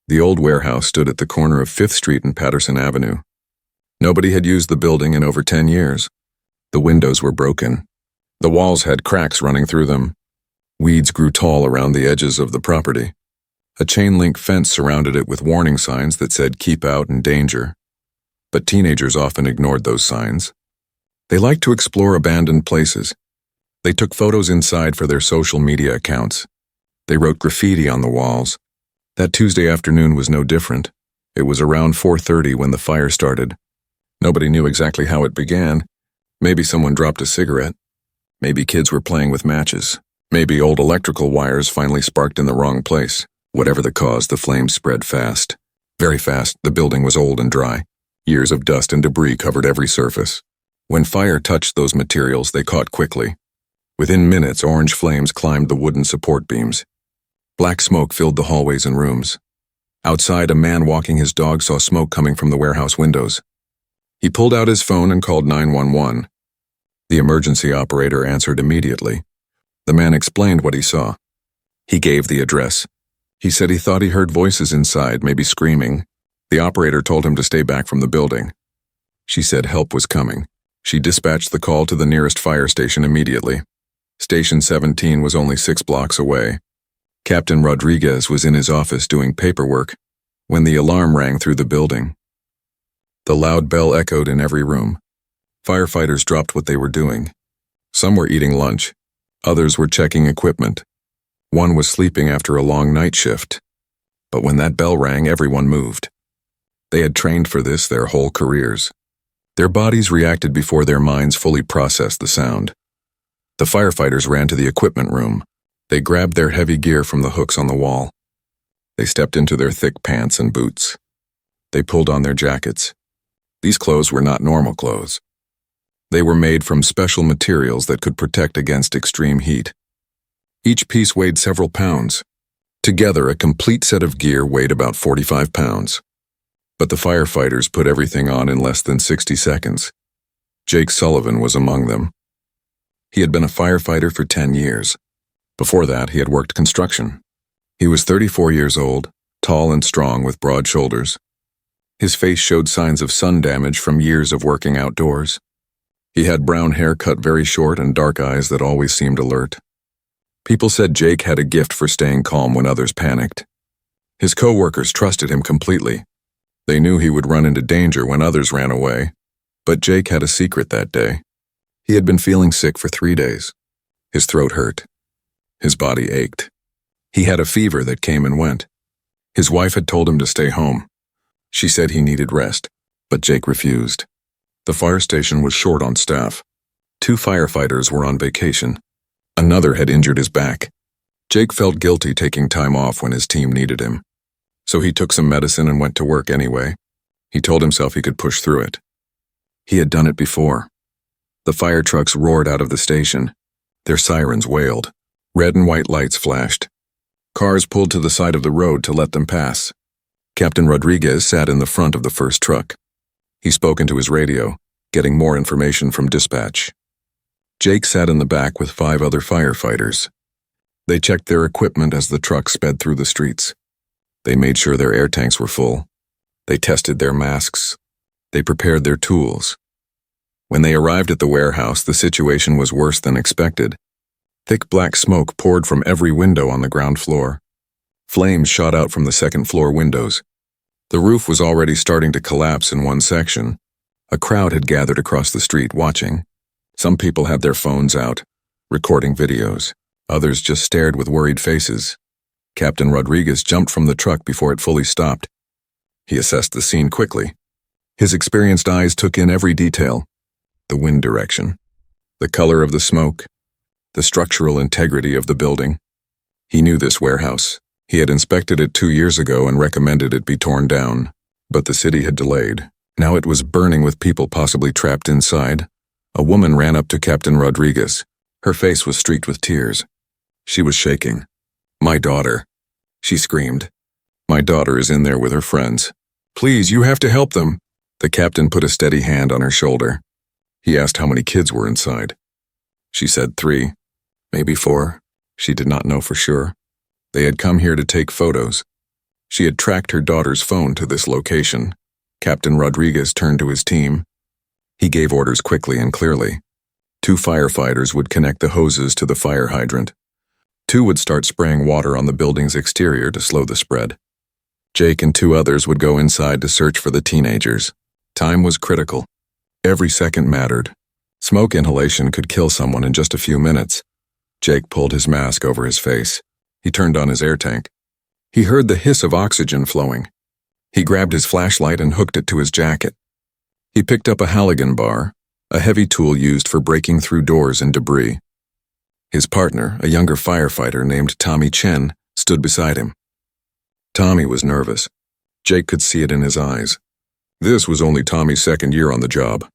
The old warehouse stood at the corner of 5th Street and Patterson Avenue. Nobody had used the building in over 10 years. The windows were broken. The walls had cracks running through them. Weeds grew tall around the edges of the property. A chain-link fence surrounded it with warning signs that said "Keep out" and "Danger." But teenagers often ignored those signs. They liked to explore abandoned places. They took photos inside for their social media accounts. They wrote graffiti on the walls. That Tuesday afternoon was no different. It was around 4:30 when the fire started. Nobody knew exactly how it began. Maybe someone dropped a cigarette. Maybe kids were playing with matches. Maybe old electrical wires finally sparked in the wrong place. Whatever the cause, the flames spread fast. Very fast. The building was old and dry. Years of dust and debris covered every surface. When fire touched those materials, they caught quickly. Within minutes, orange flames climbed the wooden support beams. Black smoke filled the hallways and rooms. Outside, a man walking his dog saw smoke coming from the warehouse windows. He pulled out his phone and called 911. The emergency operator answered immediately. The man explained what he saw. He gave the address. He said he thought he heard voices inside, maybe screaming. The operator told him to stay back from the building. She said help was coming. She dispatched the call to the nearest fire station immediately. Station 17 was only 6 blocks away. Captain Rodriguez was in his office doing paperwork when the alarm rang through the building. The loud bell echoed in every room. Firefighters dropped what they were doing. Some were eating lunch. Others were checking equipment. One was sleeping after a long night shift. But when that bell rang, everyone moved. They had trained for this their whole careers. Their bodies reacted before their minds fully processed the sound. The firefighters ran to the equipment room. They grabbed their heavy gear from the hooks on the wall. They stepped into their thick pants and boots. They pulled on their jackets. These clothes were not normal clothes. They were made from special materials that could protect against extreme heat. Each piece weighed several pounds. Together, a complete set of gear weighed about 45 pounds. But the firefighters put everything on in less than 60 seconds. Jake Sullivan was among them. He had been a firefighter for 10 years. Before that, he had worked construction. He was 34 years old, tall and strong with broad shoulders. His face showed signs of sun damage from years of working outdoors. He had brown hair cut very short and dark eyes that always seemed alert. People said Jake had a gift for staying calm when others panicked. His co-workers trusted him completely. They knew he would run into danger when others ran away. But Jake had a secret that day. He had been feeling sick for 3 days. His throat hurt. His body ached. He had a fever that came and went. His wife had told him to stay home. She said he needed rest, but Jake refused. The fire station was short on staff. 2 firefighters were on vacation. Another had injured his back. Jake felt guilty taking time off when his team needed him. So he took some medicine and went to work anyway. He told himself he could push through it. He had done it before. The fire trucks roared out of the station. Their sirens wailed. Red and white lights flashed. Cars pulled to the side of the road to let them pass. Captain Rodriguez sat in the front of the first truck. He spoke into his radio, getting more information from dispatch. Jake sat in the back with 5 other firefighters. They checked their equipment as the truck sped through the streets. They made sure their air tanks were full. They tested their masks. They prepared their tools. When they arrived at the warehouse, the situation was worse than expected. Thick black smoke poured from every window on the ground floor. Flames shot out from the second-floor windows. The roof was already starting to collapse in one section. A crowd had gathered across the street watching. Some people had their phones out, recording videos. Others just stared with worried faces. Captain Rodriguez jumped from the truck before it fully stopped. He assessed the scene quickly. His experienced eyes took in every detail. The wind direction, the color of the smoke, the structural integrity of the building. He knew this warehouse. He had inspected it 2 years ago and recommended it be torn down. But the city had delayed. Now it was burning with people possibly trapped inside. A woman ran up to Captain Rodriguez. Her face was streaked with tears. She was shaking. "My daughter," she screamed. "My daughter is in there with her friends. Please, you have to help them." The captain put a steady hand on her shoulder. He asked how many kids were inside. She said 3, maybe 4. She did not know for sure. They had come here to take photos. She had tracked her daughter's phone to this location. Captain Rodriguez turned to his team. He gave orders quickly and clearly. 2 firefighters would connect the hoses to the fire hydrant. 2 would start spraying water on the building's exterior to slow the spread. Jake and 2 others would go inside to search for the teenagers. Time was critical. Every second mattered. Smoke inhalation could kill someone in just a few minutes. Jake pulled his mask over his face. He turned on his air tank. He heard the hiss of oxygen flowing. He grabbed his flashlight and hooked it to his jacket. He picked up a Halligan bar, a heavy tool used for breaking through doors and debris. His partner, a younger firefighter named Tommy Chen, stood beside him. Tommy was nervous. Jake could see it in his eyes. This was only Tommy's 2nd year on the job.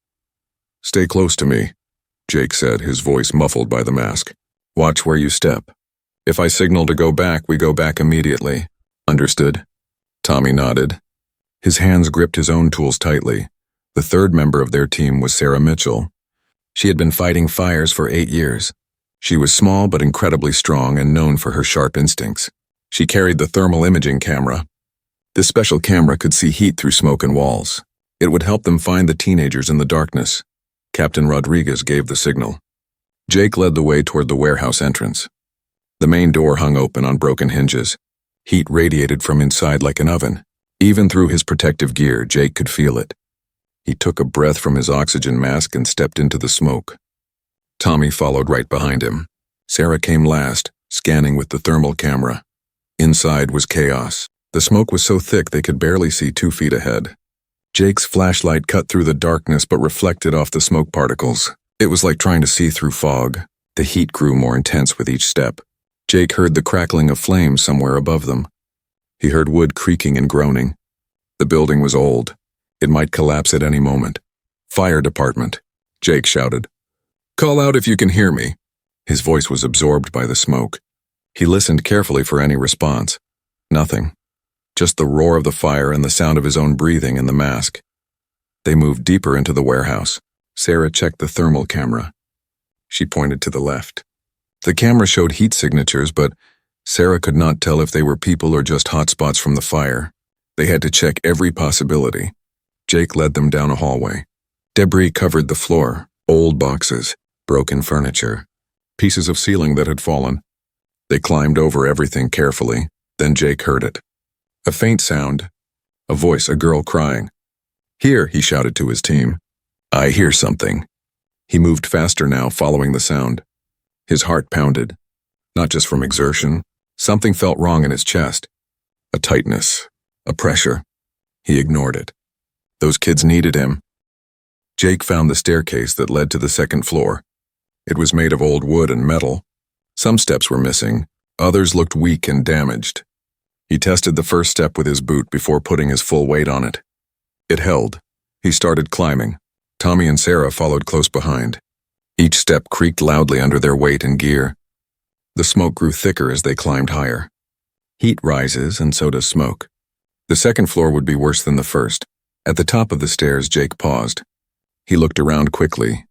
"Stay close to me," Jake said, his voice muffled by the mask. "Watch where you step. If I signal to go back, we go back immediately. Understood?" Tommy nodded. His hands gripped his own tools tightly. The 3rd member of their team was Sarah Mitchell. She had been fighting fires for 8 years. She was small but incredibly strong and known for her sharp instincts. She carried the thermal imaging camera. This special camera could see heat through smoke and walls. It would help them find the teenagers in the darkness. Captain Rodriguez gave the signal. Jake led the way toward the warehouse entrance. The main door hung open on broken hinges. Heat radiated from inside like an oven. Even through his protective gear, Jake could feel it. He took a breath from his oxygen mask and stepped into the smoke. Tommy followed right behind him. Sarah came last, scanning with the thermal camera. Inside was chaos. The smoke was so thick they could barely see 2 feet ahead. Jake's flashlight cut through the darkness but reflected off the smoke particles. It was like trying to see through fog. The heat grew more intense with each step. Jake heard the crackling of flames somewhere above them. He heard wood creaking and groaning. The building was old. It might collapse at any moment. "Fire department," Jake shouted. "Call out if you can hear me." His voice was absorbed by the smoke. He listened carefully for any response. Nothing. Just the roar of the fire and the sound of his own breathing in the mask. They moved deeper into the warehouse. Sarah checked the thermal camera. She pointed to the left. The camera showed heat signatures, but Sarah could not tell if they were people or just hotspots from the fire. They had to check every possibility. Jake led them down a hallway. Debris covered the floor, old boxes, broken furniture, pieces of ceiling that had fallen. They climbed over everything carefully, then Jake heard it. A faint sound. A voice, a girl crying. "Here," he shouted to his team. "I hear something." He moved faster now, following the sound. His heart pounded. Not just from exertion. Something felt wrong in his chest. A tightness, a pressure. He ignored it. Those kids needed him. Jake found the staircase that led to the 2nd floor. It was made of old wood and metal. Some steps were missing. Others looked weak and damaged. He tested the first step with his boot before putting his full weight on it. It held. He started climbing. Tommy and Sarah followed close behind. Each step creaked loudly under their weight and gear. The smoke grew thicker as they climbed higher. Heat rises, and so does smoke. The 2nd floor would be worse than the first. At the top of the stairs, Jake paused. He looked around quickly.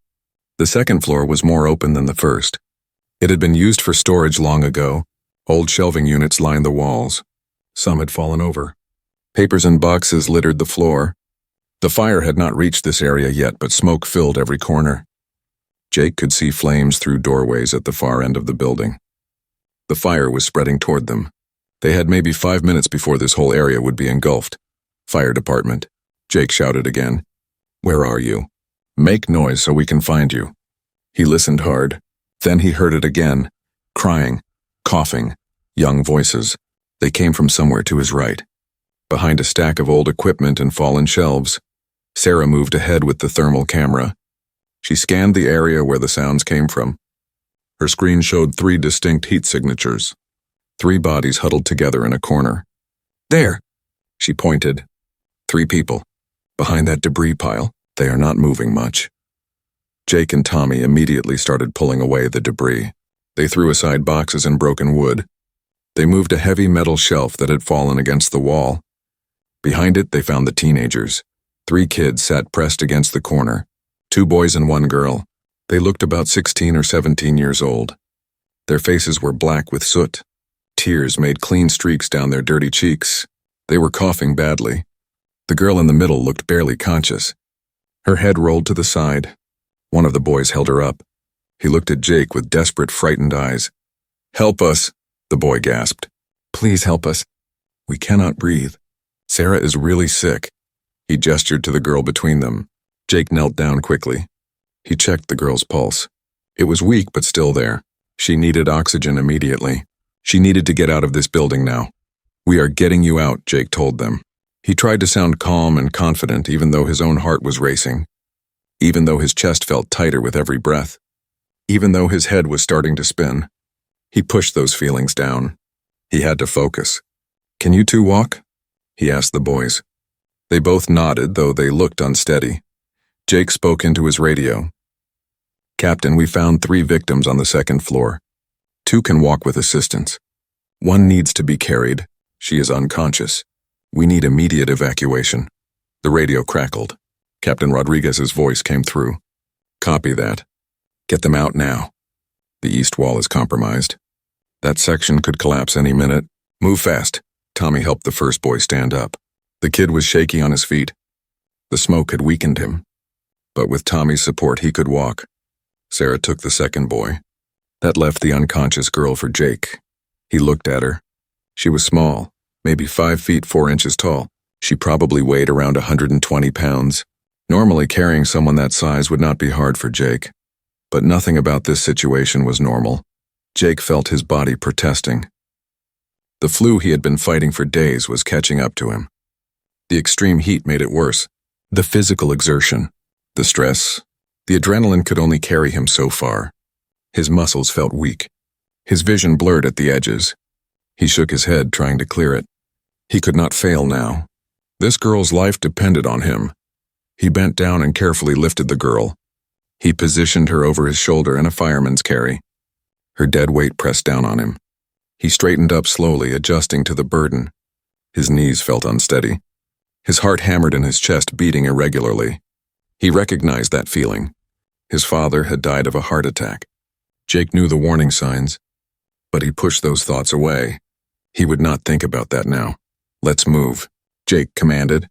The 2nd floor was more open than the first. It had been used for storage long ago. Old shelving units lined the walls. Some had fallen over. Papers and boxes littered the floor. The fire had not reached this area yet, but smoke filled every corner. Jake could see flames through doorways at the far end of the building. The fire was spreading toward them. They had maybe 5 minutes before this whole area would be engulfed. "Fire department," Jake shouted again. "Where are you? Make noise so we can find you." He listened hard. Then he heard it again. Crying, coughing, young voices. They came from somewhere to his right. Behind a stack of old equipment and fallen shelves, Sarah moved ahead with the thermal camera. She scanned the area where the sounds came from. Her screen showed 3 distinct heat signatures. 3 bodies huddled together in a corner. "There," she pointed. 3 people. Behind that debris pile. They are not moving much. Jake and Tommy immediately started pulling away the debris. They threw aside boxes and broken wood. They moved a heavy metal shelf that had fallen against the wall. Behind it, they found the teenagers. 3 kids sat pressed against the corner. 2 boys and 1 girl. They looked about 16 or 17 years old. Their faces were black with soot. Tears made clean streaks down their dirty cheeks. They were coughing badly. The girl in the middle looked barely conscious. Her head rolled to the side. One of the boys held her up. He looked at Jake with desperate, frightened eyes. "Help us," the boy gasped. "Please help us. We cannot breathe. Sarah is really sick." He gestured to the girl between them. Jake knelt down quickly. He checked the girl's pulse. It was weak but still there. She needed oxygen immediately. She needed to get out of this building now. "We are getting you out," Jake told them. He tried to sound calm and confident even though his own heart was racing. Even though his chest felt tighter with every breath. Even though his head was starting to spin. He pushed those feelings down. He had to focus. "Can you two walk?" he asked the boys. They both nodded, though they looked unsteady. Jake spoke into his radio. "Captain, we found 3 victims on the 2nd floor. 2 can walk with assistance. 1 needs to be carried. She is unconscious. We need immediate evacuation." The radio crackled. Captain Rodriguez's voice came through. "Copy that. Get them out now. The east wall is compromised. That section could collapse any minute. Move fast." Tommy helped the first boy stand up. The kid was shaky on his feet. The smoke had weakened him. But with Tommy's support, he could walk. Sarah took the second boy. That left the unconscious girl for Jake. He looked at her. She was small, maybe 5 feet 4 inches tall. She probably weighed around 120 pounds. Normally, carrying someone that size would not be hard for Jake. But nothing about this situation was normal. Jake felt his body protesting. The flu he had been fighting for days was catching up to him. The extreme heat made it worse. The physical exertion, the stress, the adrenaline could only carry him so far. His muscles felt weak. His vision blurred at the edges. He shook his head, trying to clear it. He could not fail now. This girl's life depended on him. He bent down and carefully lifted the girl. He positioned her over his shoulder in a fireman's carry. Her dead weight pressed down on him. He straightened up slowly, adjusting to the burden. His knees felt unsteady. His heart hammered in his chest, beating irregularly. He recognized that feeling. His father had died of a heart attack. Jake knew the warning signs, but he pushed those thoughts away. He would not think about that now. "Let's move," Jake commanded.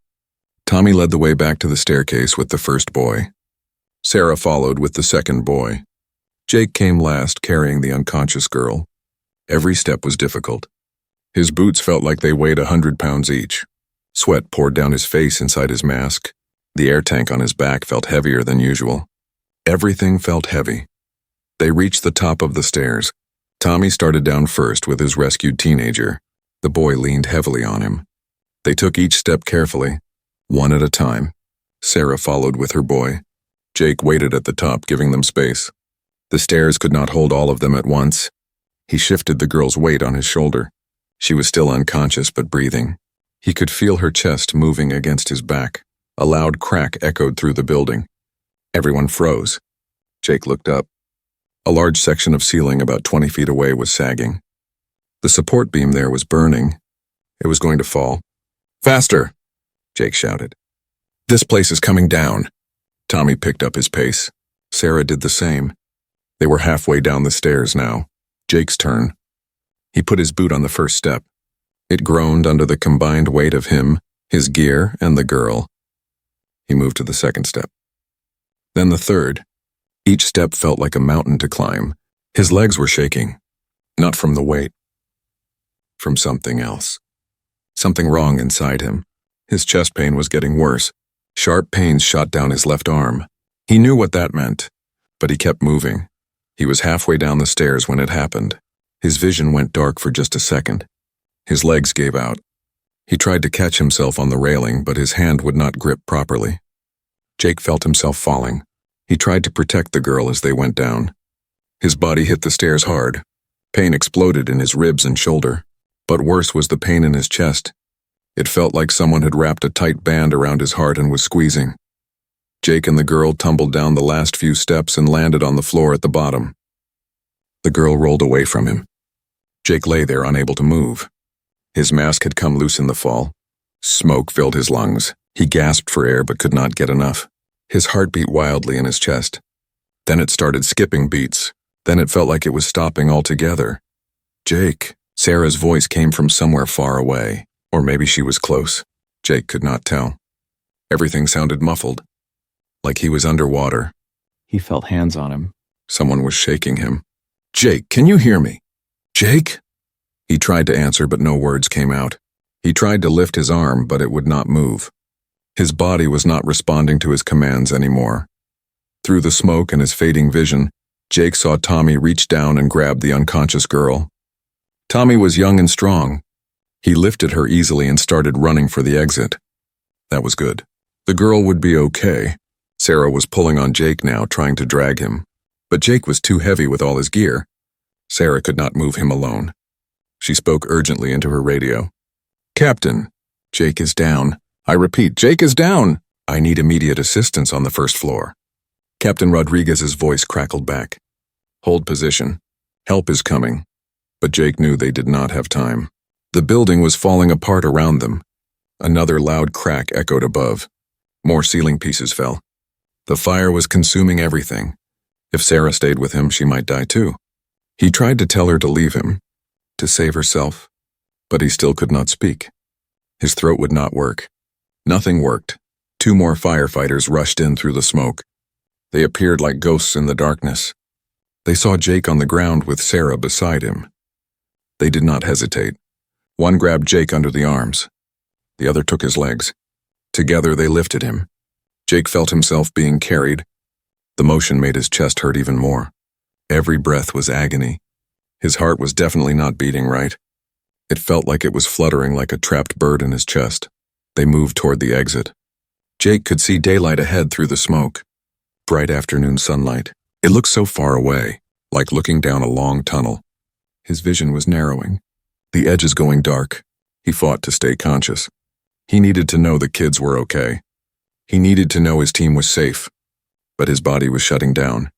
Tommy led the way back to the staircase with the first boy. Sarah followed with the second boy. Jake came last, carrying the unconscious girl. Every step was difficult. His boots felt like they weighed 100 pounds each. Sweat poured down his face inside his mask. The air tank on his back felt heavier than usual. Everything felt heavy. They reached the top of the stairs. Tommy started down first with his rescued teenager. The boy leaned heavily on him. They took each step carefully, one at a time. Sarah followed with her boy. Jake waited at the top, giving them space. The stairs could not hold all of them at once. He shifted the girl's weight on his shoulder. She was still unconscious but breathing. He could feel her chest moving against his back. A loud crack echoed through the building. Everyone froze. Jake looked up. A large section of ceiling about 20 feet away was sagging. The support beam there was burning. It was going to fall. "Faster!" Jake shouted. "This place is coming down." Tommy picked up his pace. Sarah did the same. They were halfway down the stairs now. Jake's turn. He put his boot on the first step. It groaned under the combined weight of him, his gear, and the girl. He moved to the second step. Then the third. Each step felt like a mountain to climb. His legs were shaking. Not from the weight. From something else. Something wrong inside him. His chest pain was getting worse. Sharp pains shot down his left arm. He knew what that meant, but he kept moving. He was halfway down the stairs when it happened. His vision went dark for just a second. His legs gave out. He tried to catch himself on the railing, but his hand would not grip properly. Jake felt himself falling. He tried to protect the girl as they went down. His body hit the stairs hard. Pain exploded in his ribs and shoulder, but worse was the pain in his chest. It felt like someone had wrapped a tight band around his heart and was squeezing. Jake and the girl tumbled down the last few steps and landed on the floor at the bottom. The girl rolled away from him. Jake lay there unable to move. His mask had come loose in the fall. Smoke filled his lungs. He gasped for air but could not get enough. His heart beat wildly in his chest. Then it started skipping beats. Then it felt like it was stopping altogether. "Jake." Sarah's voice came from somewhere far away. Or maybe she was close. Jake could not tell. Everything sounded muffled, like he was underwater. He felt hands on him. Someone was shaking him. "Jake, can you hear me? Jake?" He tried to answer, but no words came out. He tried to lift his arm, but it would not move. His body was not responding to his commands anymore. Through the smoke and his fading vision, Jake saw Tommy reach down and grab the unconscious girl. Tommy was young and strong. He lifted her easily and started running for the exit. That was good. The girl would be okay. Sarah was pulling on Jake now, trying to drag him. But Jake was too heavy with all his gear. Sarah could not move him alone. She spoke urgently into her radio. "Captain, Jake is down. I repeat, Jake is down. I need immediate assistance on the first floor." Captain Rodriguez's voice crackled back. "Hold position. Help is coming." But Jake knew they did not have time. The building was falling apart around them. Another loud crack echoed above. More ceiling pieces fell. The fire was consuming everything. If Sarah stayed with him, she might die too. He tried to tell her to leave him, to save herself, but he still could not speak. His throat would not work. Nothing worked. 2 more firefighters rushed in through the smoke. They appeared like ghosts in the darkness. They saw Jake on the ground with Sarah beside him. They did not hesitate. One grabbed Jake under the arms. The other took his legs. Together they lifted him. Jake felt himself being carried. The motion made his chest hurt even more. Every breath was agony. His heart was definitely not beating right. It felt like it was fluttering like a trapped bird in his chest. They moved toward the exit. Jake could see daylight ahead through the smoke. Bright afternoon sunlight. It looked so far away, like looking down a long tunnel. His vision was narrowing. The edges going dark. He fought to stay conscious. He needed to know the kids were okay. He needed to know his team was safe. But his body was shutting down.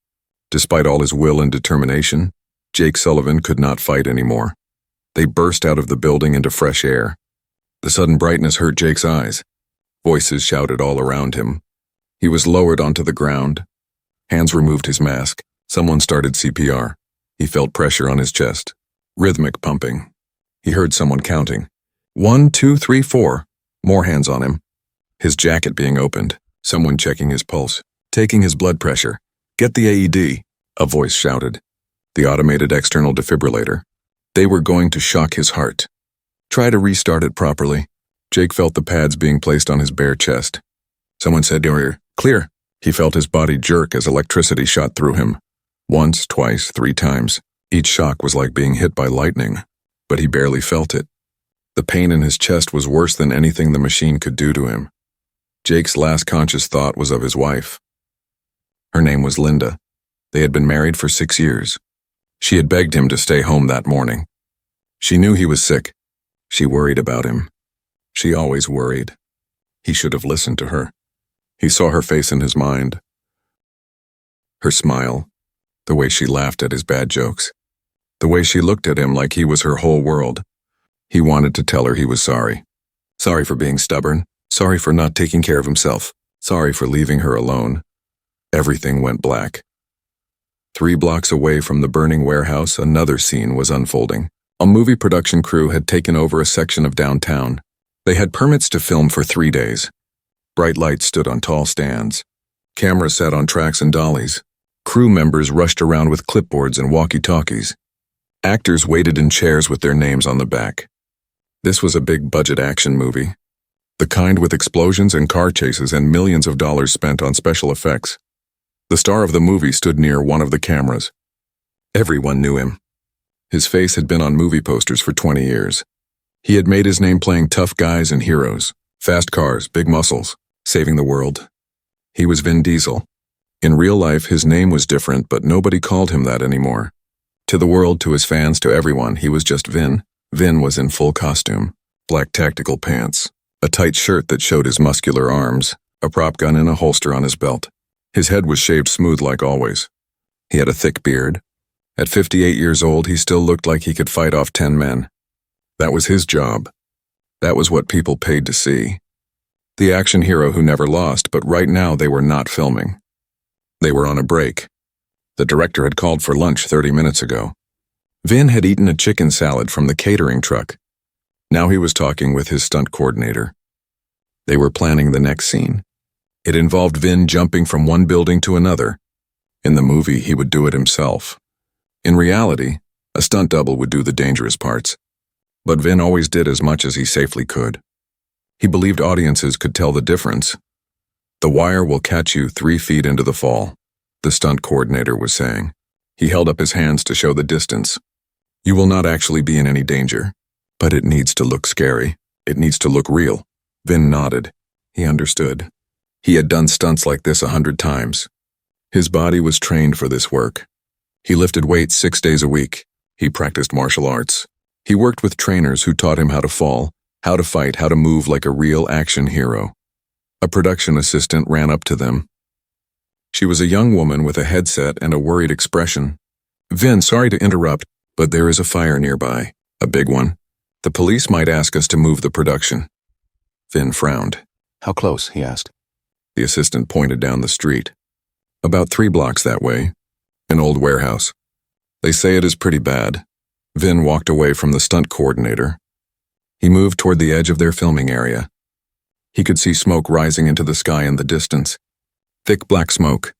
Despite all his will and determination, Jake Sullivan could not fight anymore. They burst out of the building into fresh air. The sudden brightness hurt Jake's eyes. Voices shouted all around him. He was lowered onto the ground. Hands removed his mask. Someone started CPR. He felt pressure on his chest. Rhythmic pumping. He heard someone counting. 1, 2, 3, 4. More hands on him. His jacket being opened. Someone checking his pulse. Taking his blood pressure. "Get the AED," a voice shouted. The automated external defibrillator. They were going to shock his heart. Try to restart it properly. Jake felt the pads being placed on his bare chest. Someone said, "You're clear." He felt his body jerk as electricity shot through him. Once, twice, 3 times. Each shock was like being hit by lightning, but he barely felt it. The pain in his chest was worse than anything the machine could do to him. Jake's last conscious thought was of his wife. Her name was Linda. They had been married for 6 years. She had begged him to stay home that morning. She knew he was sick. She worried about him. She always worried. He should have listened to her. He saw her face in his mind. Her smile. The way she laughed at his bad jokes. The way she looked at him like he was her whole world. He wanted to tell her he was sorry. Sorry for being stubborn. Sorry for not taking care of himself. Sorry for leaving her alone. Everything went black. 3 blocks away from the burning warehouse, another scene was unfolding. A movie production crew had taken over a section of downtown. They had permits to film for 3 days. Bright lights stood on tall stands. Cameras sat on tracks and dollies. Crew members rushed around with clipboards and walkie-talkies. Actors waited in chairs with their names on the back. This was a big-budget action movie. The kind with explosions and car chases and millions of dollars spent on special effects. The star of the movie stood near one of the cameras. Everyone knew him. His face had been on movie posters for 20 years. He had made his name playing tough guys and heroes, fast cars, big muscles, saving the world. He was Vin Diesel. In real life, his name was different, but nobody called him that anymore. To the world, to his fans, to everyone, he was just Vin. Vin was in full costume, black tactical pants, a tight shirt that showed his muscular arms, a prop gun in a holster on his belt. His head was shaved smooth like always. He had a thick beard. At 58 years old, he still looked like he could fight off 10 men. That was his job. That was what people paid to see. The action hero who never lost, but right now they were not filming. They were on a break. The director had called for lunch 30 minutes ago. Vin had eaten a chicken salad from the catering truck. Now he was talking with his stunt coordinator. They were planning the next scene. It involved Vin jumping from one building to another. In the movie, he would do it himself. In reality, a stunt double would do the dangerous parts. But Vin always did as much as he safely could. He believed audiences could tell the difference. "The wire will catch you 3 feet into the fall," the stunt coordinator was saying. He held up his hands to show the distance. "You will not actually be in any danger, but it needs to look scary. It needs to look real." Vin nodded. He understood. He had done stunts like this 100 times. His body was trained for this work. He lifted weights 6 days a week. He practiced martial arts. He worked with trainers who taught him how to fall, how to fight, how to move like a real action hero. A production assistant ran up to them. She was a young woman with a headset and a worried expression. "Vin, sorry to interrupt, but there is a fire nearby. A big one. The police might ask us to move the production." Vin frowned. How close? He asked. The assistant pointed down the street. "About 3 blocks that way. An old warehouse. They say it is pretty bad." Vin walked away from the stunt coordinator. He moved toward the edge of their filming area. He could see smoke rising into the sky in the distance. Thick black smoke.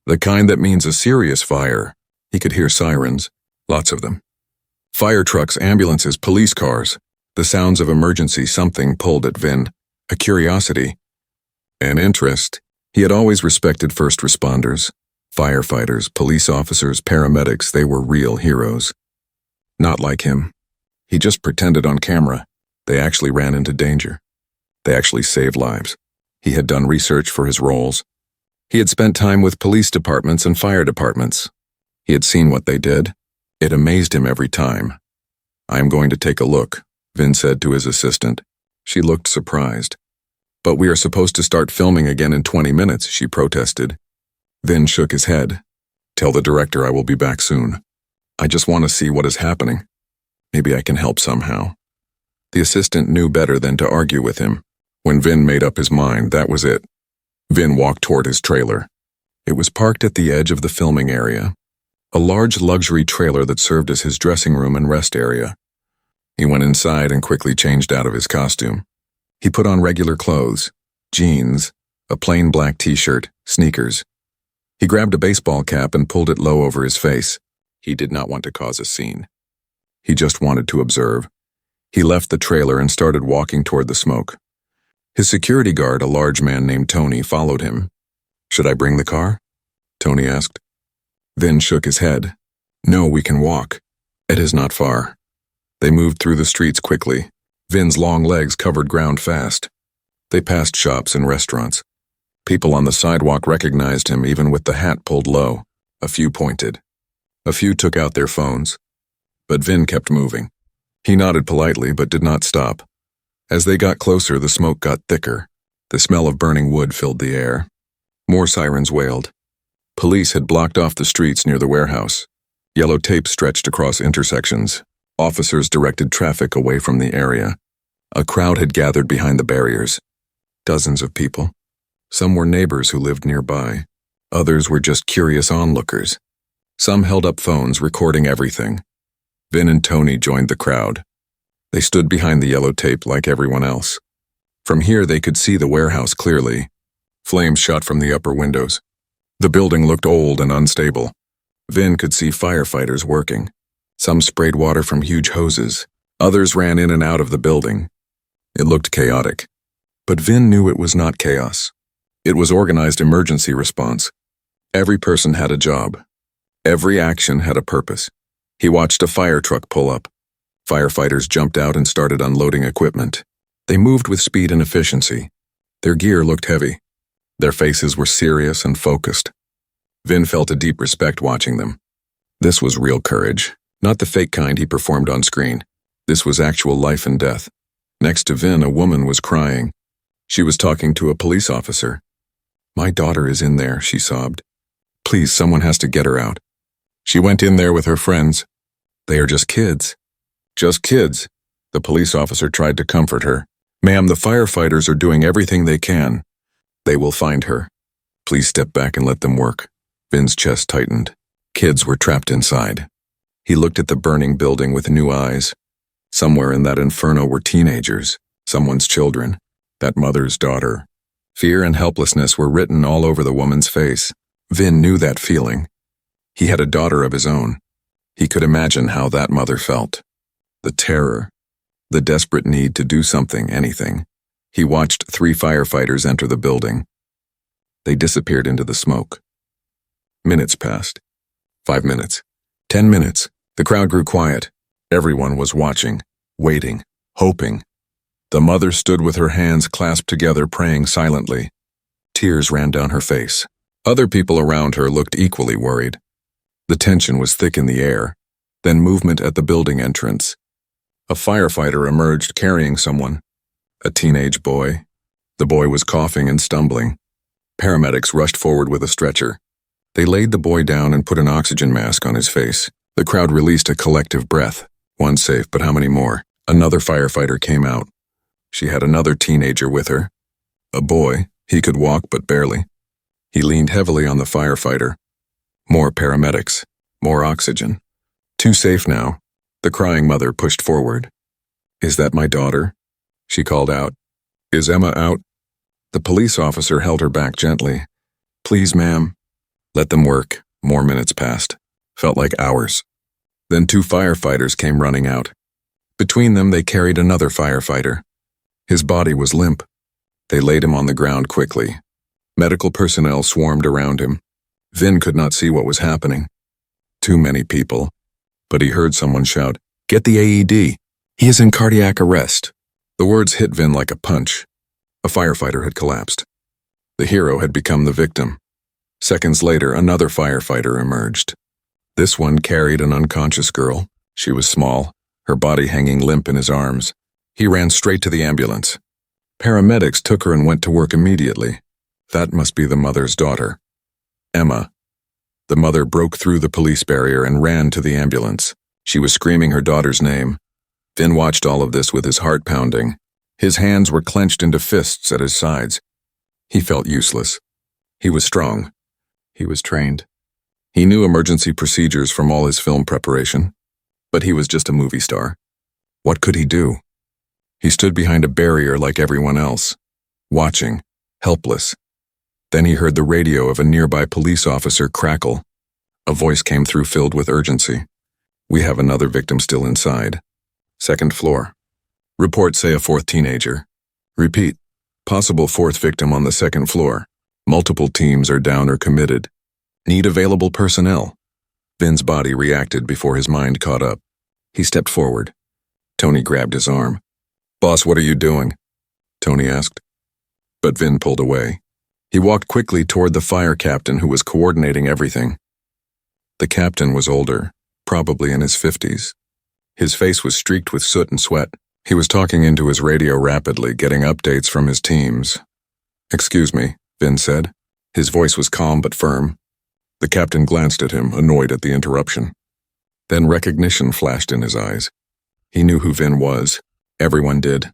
The kind that means a serious fire. He could hear sirens. Lots of them. Fire trucks, ambulances, police cars. The sounds of emergency. Something pulled at Vin. A curiosity. An interest. He had always respected first responders. Firefighters, police officers, paramedics. They were real heroes. Not like him. He just pretended on camera. They actually ran into danger. They actually saved lives. He had done research for his roles. He had spent time with police departments and fire departments. He had seen what they did. It amazed him every time. "I am going to take a look," Vin said to his assistant. She looked surprised. "But we are supposed to start filming again in 20 minutes, she protested. Vin shook his head. "Tell the director I will be back soon. I just want to see what is happening. Maybe I can help somehow." The assistant knew better than to argue with him. When Vin made up his mind, that was it. Vin walked toward his trailer. It was parked at the edge of the filming area. A large luxury trailer that served as his dressing room and rest area. He went inside and quickly changed out of his costume. He put on regular clothes, jeans, a plain black t-shirt, sneakers. He grabbed a baseball cap and pulled it low over his face. He did not want to cause a scene. He just wanted to observe. He left the trailer and started walking toward the smoke. His security guard, a large man named Tony, followed him. "Should I bring the car?" Tony asked. Vin shook his head. "No, we can walk. It is not far." They moved through the streets quickly. Vin's long legs covered ground fast. They passed shops and restaurants. People on the sidewalk recognized him even with the hat pulled low. A few pointed. A few took out their phones. But Vin kept moving. He nodded politely but did not stop. As they got closer, the smoke got thicker. The smell of burning wood filled the air. More sirens wailed. Police had blocked off the streets near the warehouse. Yellow tape stretched across intersections. Officers directed traffic away from the area. A crowd had gathered behind the barriers. Dozens of people. Some were neighbors who lived nearby. Others were just curious onlookers. Some held up phones, recording everything. Vin and Tony joined the crowd. They stood behind the yellow tape like everyone else. From here they could see the warehouse clearly. Flames shot from the upper windows. The building looked old and unstable. Vin could see firefighters working. Some sprayed water from huge hoses. Others ran in and out of the building. It looked chaotic. But Vin knew it was not chaos. It was organized emergency response. Every person had a job. Every action had a purpose. He watched a fire truck pull up. Firefighters jumped out and started unloading equipment. They moved with speed and efficiency. Their gear looked heavy. Their faces were serious and focused. Vin felt a deep respect watching them. This was real courage, not the fake kind he performed on screen. This was actual life and death. Next to Vin, a woman was crying. She was talking to a police officer. "My daughter is in there," she sobbed. "Please, someone has to get her out." She went in there with her friends. "They are just kids." "Just kids." The police officer tried to comfort her. "Ma'am, the firefighters are doing everything they can. They will find her. Please step back and let them work." Vin's chest tightened. Kids were trapped inside. He looked at the burning building with new eyes. Somewhere in that inferno were teenagers, someone's children, that mother's daughter. Fear and helplessness were written all over the woman's face. Vin knew that feeling. He had a daughter of his own. He could imagine how that mother felt. The terror, the desperate need to do something, anything. He watched 3 firefighters enter the building. They disappeared into the smoke. Minutes passed. 5 minutes. 10 minutes. The crowd grew quiet. Everyone was watching, waiting, hoping. The mother stood with her hands clasped together, praying silently. Tears ran down her face. Other people around her looked equally worried. The tension was thick in the air. Then movement at the building entrance. A firefighter emerged carrying someone. A teenage boy. The boy was coughing and stumbling. Paramedics rushed forward with a stretcher. They laid the boy down and put an oxygen mask on his face. The crowd released a collective breath. One safe, but how many more? Another firefighter came out. She had another teenager with her. A boy. He could walk, but barely. He leaned heavily on the firefighter. More paramedics. More oxygen. Too safe now. The crying mother pushed forward. "Is that my daughter?" she called out. "Is Emma out?" The police officer held her back gently. "Please, ma'am." Let them work. More minutes passed. Felt like hours. Then 2 firefighters came running out. Between them, they carried another firefighter. His body was limp. They laid him on the ground quickly. Medical personnel swarmed around him. Vin could not see what was happening. Too many people. But he heard someone shout, "Get the AED! He is in cardiac arrest!" The words hit Vin like a punch. A firefighter had collapsed. The hero had become the victim. Seconds later, another firefighter emerged. This one carried an unconscious girl. She was small, her body hanging limp in his arms. He ran straight to the ambulance. Paramedics took her and went to work immediately. That must be the mother's daughter. Emma. The mother broke through the police barrier and ran to the ambulance. She was screaming her daughter's name. Vin watched all of this with his heart pounding. His hands were clenched into fists at his sides. He felt useless. He was strong. He was trained. He knew emergency procedures from all his film preparation. But he was just a movie star. What could he do? He stood behind a barrier like everyone else, watching, helpless. Then he heard the radio of a nearby police officer crackle. A voice came through filled with urgency. "We have another victim still inside. 2nd floor. Reports say a 4th teenager. Repeat. Possible 4th victim on the 2nd floor. Multiple teams are down or committed. Need available personnel." Vin's body reacted before his mind caught up. He stepped forward. Tony grabbed his arm. "Boss, what are you doing?" Tony asked. But Vin pulled away. He walked quickly toward the fire captain who was coordinating everything. The captain was older, probably in his 50s. His face was streaked with soot and sweat. He was talking into his radio rapidly, getting updates from his teams. "Excuse me," Vin said. His voice was calm but firm. The captain glanced at him, annoyed at the interruption. Then recognition flashed in his eyes. He knew who Vin was. Everyone did.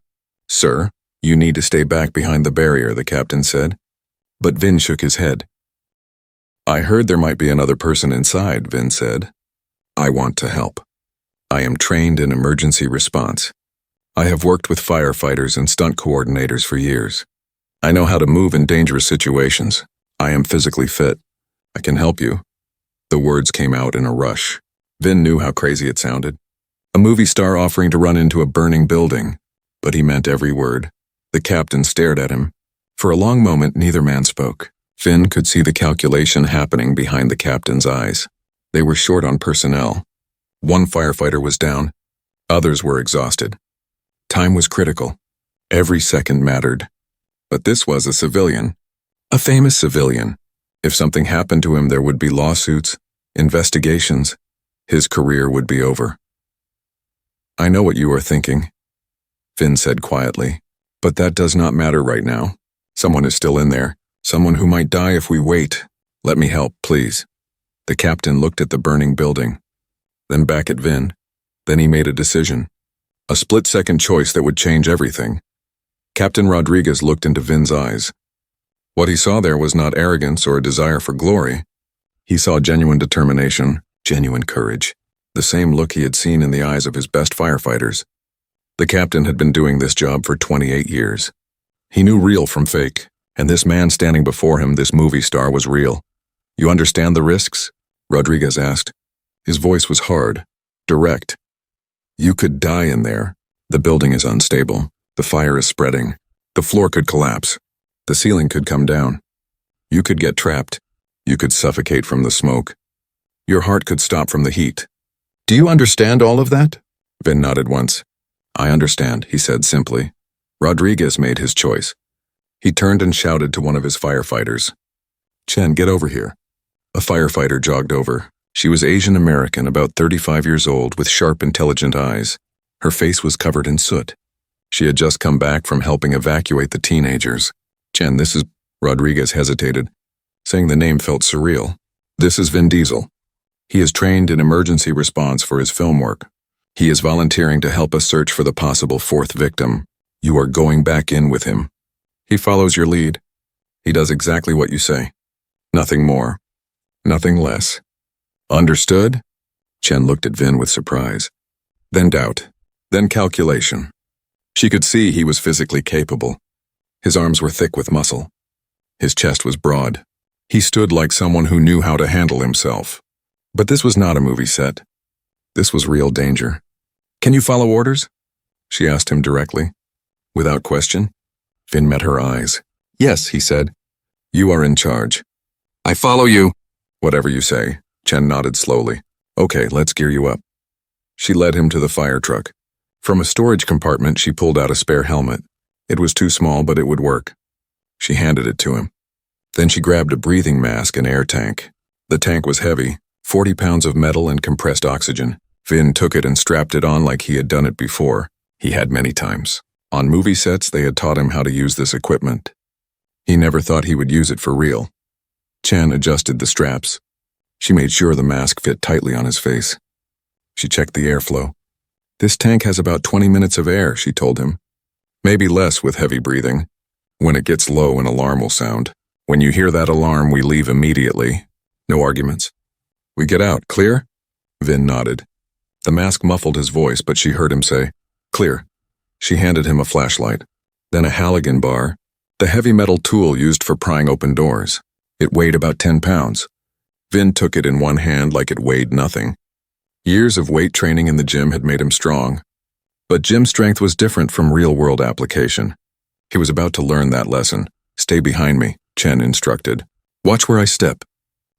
"Sir, you need to stay back behind the barrier," the captain said. But Vin shook his head. "I heard there might be another person inside," Vin said. "I want to help. I am trained in emergency response. I have worked with firefighters and stunt coordinators for years. I know how to move in dangerous situations. I am physically fit. I can help you." The words came out in a rush. Vin knew how crazy it sounded. A movie star offering to run into a burning building. But he meant every word. The captain stared at him. For a long moment, neither man spoke. Vin could see the calculation happening behind the captain's eyes. They were short on personnel. One firefighter was down. Others were exhausted. Time was critical. Every second mattered. But this was a civilian. A famous civilian. If something happened to him, there would be lawsuits, investigations. His career would be over. "I know what you are thinking," Vin said quietly. "But that does not matter right now. Someone is still in there. Someone who might die if we wait. Let me help, please." The captain looked at the burning building, then back at Vin. Then he made a decision. A split-second choice that would change everything. Captain Rodriguez looked into Vin's eyes. What he saw there was not arrogance or a desire for glory. He saw genuine determination, genuine courage, the same look he had seen in the eyes of his best firefighters. The captain had been doing this job for 28 years. He knew real from fake, and this man standing before him, this movie star, was real. You understand the risks? Rodriguez asked. His voice was hard, direct. You could die in there. The building is unstable. The fire is spreading. The floor could collapse. The ceiling could come down. You could get trapped. You could suffocate from the smoke. Your heart could stop from the heat. Do you understand all of that? Vin nodded once. I understand, he said simply. Rodriguez made his choice. He turned and shouted to one of his firefighters. Chen, get over here. A firefighter jogged over. She was Asian American, about 35 years old, with sharp, intelligent eyes. Her face was covered in soot. She had just come back from helping evacuate the teenagers. Chen, this is... Rodriguez hesitated. Saying the name felt surreal. This is Vin Diesel. He is trained in emergency response for his film work. He is volunteering to help us search for the possible fourth victim. You are going back in with him. He follows your lead. He does exactly what you say. Nothing more. Nothing less. Understood? Chen looked at Vin with surprise. Then doubt. Then calculation. She could see he was physically capable. His arms were thick with muscle. His chest was broad. He stood like someone who knew how to handle himself. But this was not a movie set. This was real danger. Can you follow orders? She asked him directly. Without question? Vin met her eyes. Yes, he said. You are in charge. I follow you. Whatever you say. Chen nodded slowly. Okay, let's gear you up. She led him to the fire truck. From a storage compartment, she pulled out a spare helmet. It was too small, but it would work. She handed it to him. Then she grabbed a breathing mask and air tank. The tank was heavy, 40 pounds of metal and compressed oxygen. Vin took it and strapped it on like he had done it before. He had many times. On movie sets, they had taught him how to use this equipment. He never thought he would use it for real. Chen adjusted the straps. She made sure the mask fit tightly on his face. She checked the airflow. This tank has about 20 minutes of air, she told him. Maybe less with heavy breathing. When it gets low, an alarm will sound. When you hear that alarm, we leave immediately. No arguments. We get out, clear? Vin nodded. The mask muffled his voice, but she heard him say, clear. She handed him a flashlight, then a halogen bar, the heavy metal tool used for prying open doors. It weighed about 10 pounds. Vin took it in one hand like it weighed nothing. Years of weight training in the gym had made him strong. But gym strength was different from real-world application. He was about to learn that lesson. Stay behind me, Chen instructed. Watch where I step.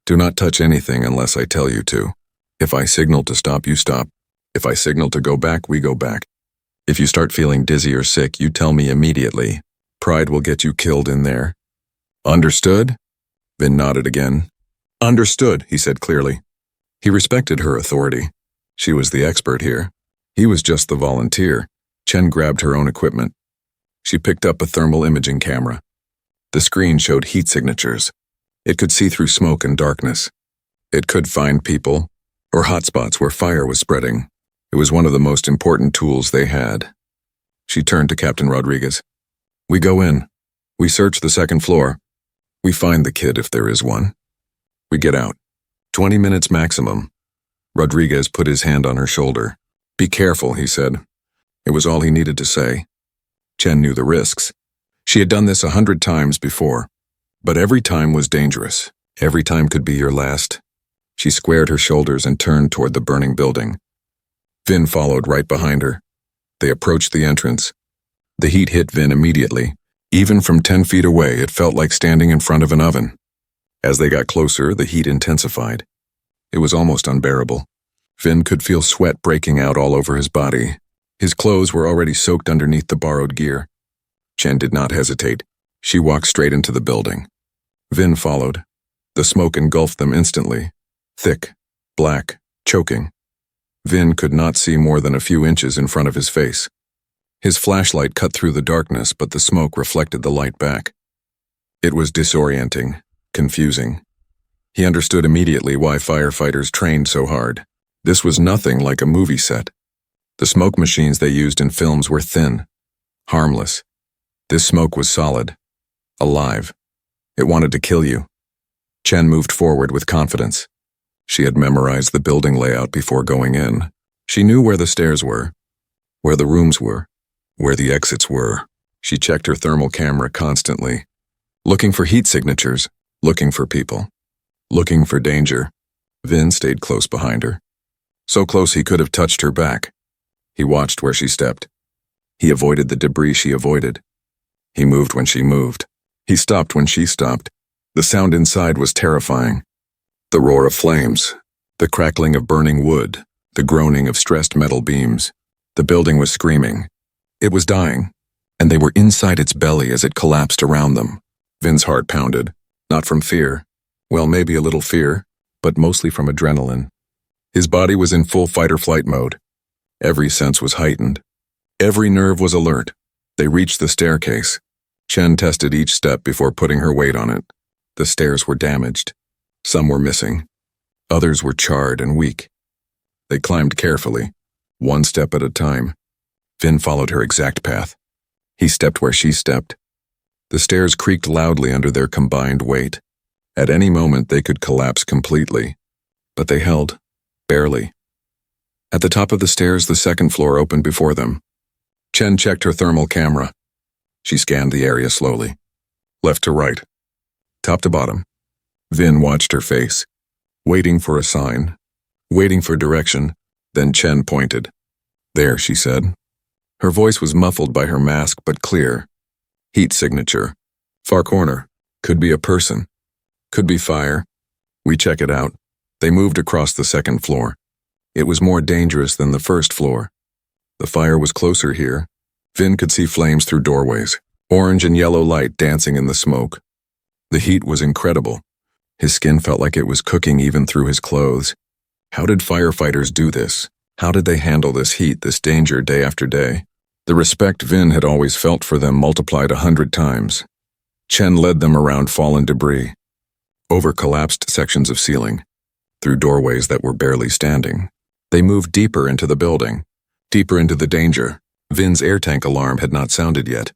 Do not touch anything unless I tell you to. If I signal to stop, you stop. If I signal to go back, we go back. If you start feeling dizzy or sick, you tell me immediately. Pride will get you killed in there. Understood? Vin nodded again. Understood, he said clearly. He respected her authority. She was the expert here. He was just the volunteer. Chen grabbed her own equipment. She picked up a thermal imaging camera. The screen showed heat signatures. It could see through smoke and darkness. It could find people, or hotspots where fire was spreading. It was one of the most important tools they had. She turned to Captain Rodriguez. We go in. We search the second floor. We find the kid if there is one. We get out. 20 minutes maximum. Rodriguez put his hand on her shoulder. Be careful, he said. It was all he needed to say. Chen knew the risks. She had done this 100 times before. But every time was dangerous. Every time could be your last. She squared her shoulders and turned toward the burning building. Vin followed right behind her. They approached the entrance. The heat hit Vin immediately. Even from 10 feet away, it felt like standing in front of an oven. As they got closer, the heat intensified. It was almost unbearable. Vin could feel sweat breaking out all over his body. His clothes were already soaked underneath the borrowed gear. Chen did not hesitate. She walked straight into the building. Vin followed. The smoke engulfed them instantly. Thick, black, choking. Vin could not see more than a few inches in front of his face. His flashlight cut through the darkness, but the smoke reflected the light back. It was disorienting, confusing. He understood immediately why firefighters trained so hard. This was nothing like a movie set. The smoke machines they used in films were thin, harmless. This smoke was solid, alive. It wanted to kill you. Chen moved forward with confidence. She had memorized the building layout before going in. She knew where the stairs were, where the rooms were, where the exits were. She checked her thermal camera constantly, looking for heat signatures, looking for people, looking for danger. Vin stayed close behind her. So close he could have touched her back. He watched where she stepped. He avoided the debris she avoided. He moved when she moved. He stopped when she stopped. The sound inside was terrifying. The roar of flames, the crackling of burning wood, the groaning of stressed metal beams. The building was screaming. It was dying, and they were inside its belly as it collapsed around them. Vin's heart pounded, not from fear. Well, maybe a little fear, but mostly from adrenaline. His body was in full fight-or-flight mode. Every sense was heightened. Every nerve was alert. They reached the staircase. Chen tested each step before putting her weight on it. The stairs were damaged. Some were missing. Others were charred and weak. They climbed carefully, one step at a time. Vin followed her exact path. He stepped where she stepped. The stairs creaked loudly under their combined weight. At any moment they could collapse completely. But they held, barely. At the top of the stairs, the second floor opened before them. Chen checked her thermal camera. She scanned the area slowly. Left to right. Top to bottom. Vin watched her face, waiting for a sign, waiting for direction. Then Chen pointed. There, she said. Her voice was muffled by her mask, but clear. Heat signature. Far corner. Could be a person. Could be fire. We check it out. They moved across the second floor. It was more dangerous than the first floor. The fire was closer here. Vin could see flames through doorways, orange and yellow light dancing in the smoke. The heat was incredible. His skin felt like it was cooking even through his clothes. How did firefighters do this? How did they handle this heat, this danger day after day? The respect Vin had always felt for them multiplied 100 times. Chen led them around fallen debris, over collapsed sections of ceiling, through doorways that were barely standing. They moved deeper into the building, deeper into the danger. Vin's air tank alarm had not sounded yet.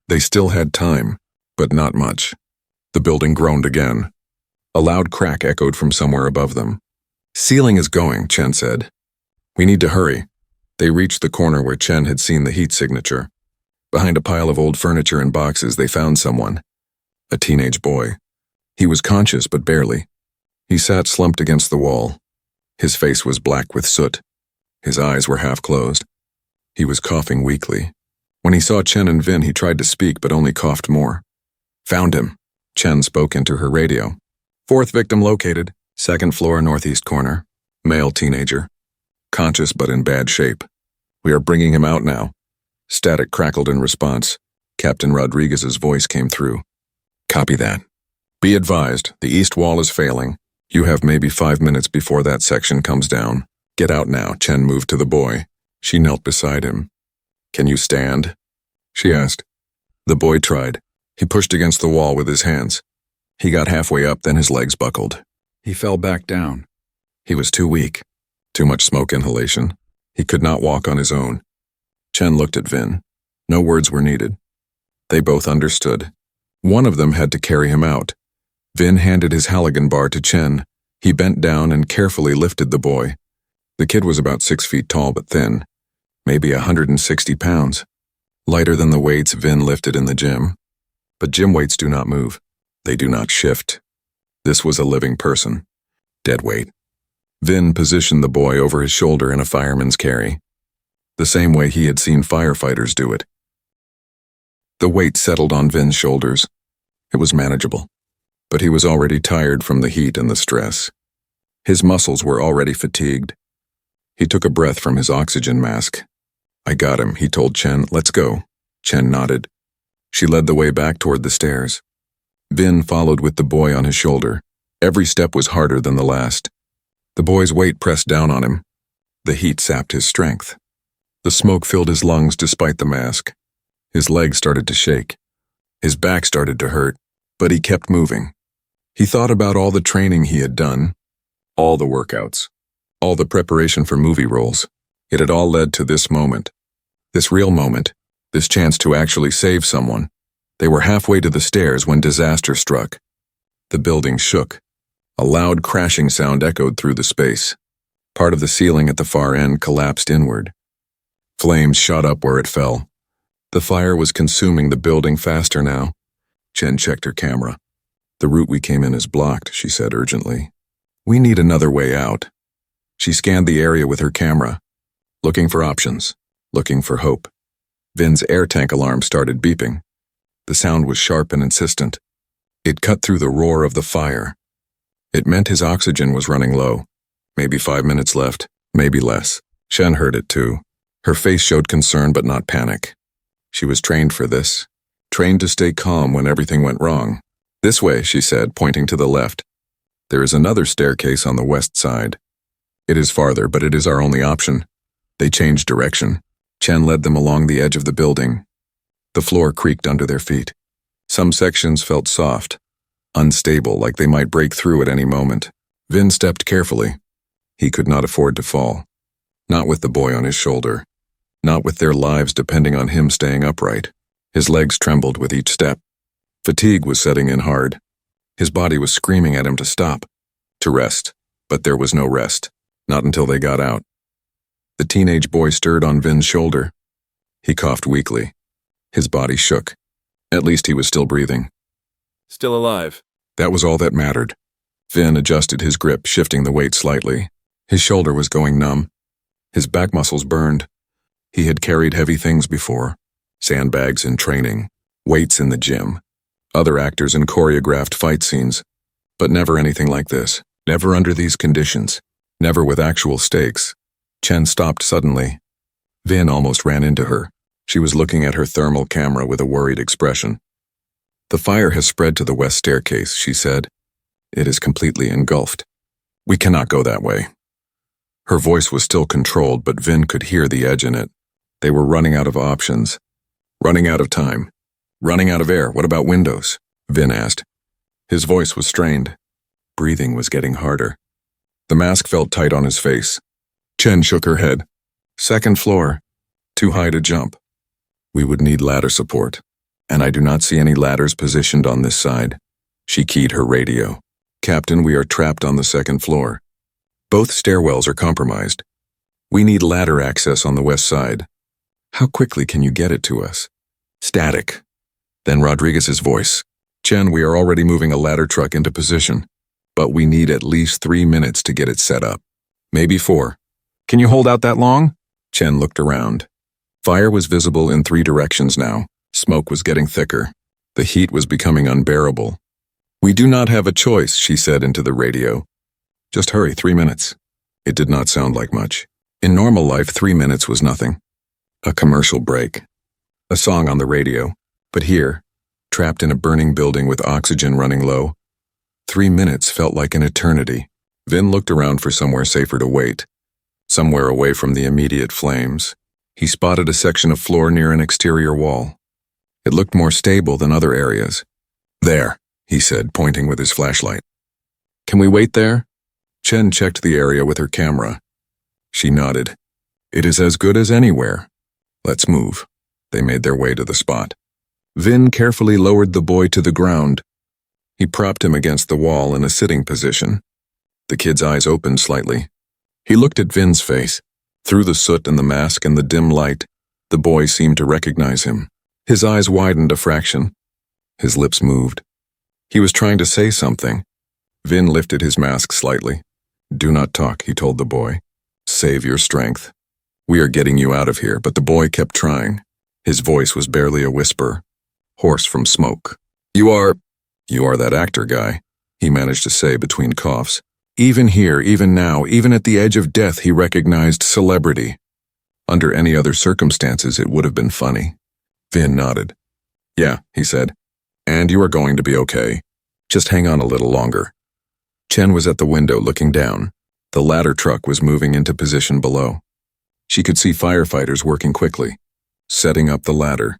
They still had time, but not much. The building groaned again. A loud crack echoed from somewhere above them. Ceiling is going, Chen said. We need to hurry. They reached the corner where Chen had seen the heat signature. Behind a pile of old furniture and boxes, they found someone. A teenage boy. He was conscious, but barely. He sat slumped against the wall. His face was black with soot. His eyes were half closed. He was coughing weakly. When he saw Chen and Vin, he tried to speak, but only coughed more. Found him. Chen spoke into her radio. Fourth victim located. Second floor, northeast corner. Male teenager. Conscious but in bad shape. We are bringing him out now. Static crackled in response. Captain Rodriguez's voice came through. Copy that. Be advised, the east wall is failing. You have maybe 5 minutes before that section comes down. Get out now. Chen moved to the boy. She knelt beside him. Can you stand? She asked. The boy tried. He pushed against the wall with his hands. He got halfway up, then his legs buckled. He fell back down. He was too weak. Too much smoke inhalation. He could not walk on his own. Chen looked at Vin. No words were needed. They both understood. One of them had to carry him out. Vin handed his Halligan bar to Chen. He bent down and carefully lifted the boy. The kid was about 6 feet tall but thin, maybe 160 pounds, lighter than the weights Vin lifted in the gym. But gym weights do not move. They do not shift. This was a living person. Dead weight. Vin positioned the boy over his shoulder in a fireman's carry, the same way he had seen firefighters do it. The weight settled on Vin's shoulders. It was manageable, but he was already tired from the heat and the stress. His muscles were already fatigued. He took a breath from his oxygen mask. I got him, he told Chen. Let's go. Chen nodded. She led the way back toward the stairs. Vin followed with the boy on his shoulder. Every step was harder than the last. The boy's weight pressed down on him. The heat sapped his strength. The smoke filled his lungs despite the mask. His legs started to shake. His back started to hurt, but he kept moving. He thought about all the training he had done, all the workouts, all the preparation for movie roles. It had all led to this moment, this real moment, this chance to actually save someone. They were halfway to the stairs when disaster struck. The building shook. A loud crashing sound echoed through the space. Part of the ceiling at the far end collapsed inward. Flames shot up where it fell. The fire was consuming the building faster now. Chen checked her camera. The route we came in is blocked, she said urgently. We need another way out. She scanned the area with her camera, looking for options, looking for hope. Vin's air tank alarm started beeping. The sound was sharp and insistent. It cut through the roar of the fire. It meant his oxygen was running low. Maybe 5 minutes left, maybe less. Chen heard it too. Her face showed concern but not panic. She was trained for this, trained to stay calm when everything went wrong. This way, she said, pointing to the left. There is another staircase on the west side. It is farther, but it is our only option. They changed direction. Chen led them along the edge of the building. The floor creaked under their feet. Some sections felt soft, unstable, like they might break through at any moment. Vin stepped carefully. He could not afford to fall. Not with the boy on his shoulder. Not with their lives depending on him staying upright. His legs trembled with each step. Fatigue was setting in hard. His body was screaming at him to stop, to rest, but there was no rest, not until they got out. The teenage boy stirred on Vin's shoulder. He coughed weakly. His body shook. At least he was still breathing. Still alive. That was all that mattered. Vin adjusted his grip, shifting the weight slightly. His shoulder was going numb. His back muscles burned. He had carried heavy things before. Sandbags in training, weights in the gym, other actors in choreographed fight scenes. But never anything like this. Never under these conditions. Never with actual stakes. Chen stopped suddenly. Vin almost ran into her. She was looking at her thermal camera with a worried expression. The fire has spread to the west staircase, she said. It is completely engulfed. We cannot go that way. Her voice was still controlled, but Vin could hear the edge in it. They were running out of options. Running out of time. Running out of air. What about windows? Vin asked. His voice was strained. Breathing was getting harder. The mask felt tight on his face. Chen shook her head. Second floor. Too high to jump. We would need ladder support. And I do not see any ladders positioned on this side. She keyed her radio. Captain, we are trapped on the second floor. Both stairwells are compromised. We need ladder access on the west side. How quickly can you get it to us? Static. Then Rodriguez's voice. Chen, we are already moving a ladder truck into position, but we need at least 3 minutes to get it set up. Maybe 4. Can you hold out that long? Chen looked around. Fire was visible in 3 directions now. Smoke was getting thicker. The heat was becoming unbearable. We do not have a choice, she said into the radio. Just hurry, 3 minutes. It did not sound like much. In normal life, 3 minutes was nothing. A commercial break. A song on the radio. But here, trapped in a burning building with oxygen running low, 3 minutes felt like an eternity. Vin looked around for somewhere safer to wait. Somewhere away from the immediate flames. He spotted a section of floor near an exterior wall. It looked more stable than other areas. There, he said, pointing with his flashlight. Can we wait there? Chen checked the area with her camera. She nodded. It is as good as anywhere. Let's move. They made their way to the spot. Vin carefully lowered the boy to the ground. He propped him against the wall in a sitting position. The kid's eyes opened slightly. He looked at Vin's face. Through the soot and the mask and the dim light, the boy seemed to recognize him. His eyes widened a fraction. His lips moved. He was trying to say something. Vin lifted his mask slightly. Do not talk, he told the boy. Save your strength. We are getting you out of here, but the boy kept trying. His voice was barely a whisper, hoarse from smoke. You are that actor guy, he managed to say between coughs. Even here, even now, even at the edge of death, he recognized celebrity. Under any other circumstances, it would have been funny. Vin nodded. Yeah, he said. And you are going to be okay. Just hang on a little longer. Chen was at the window looking down. The ladder truck was moving into position below. She could see firefighters working quickly, setting up the ladder,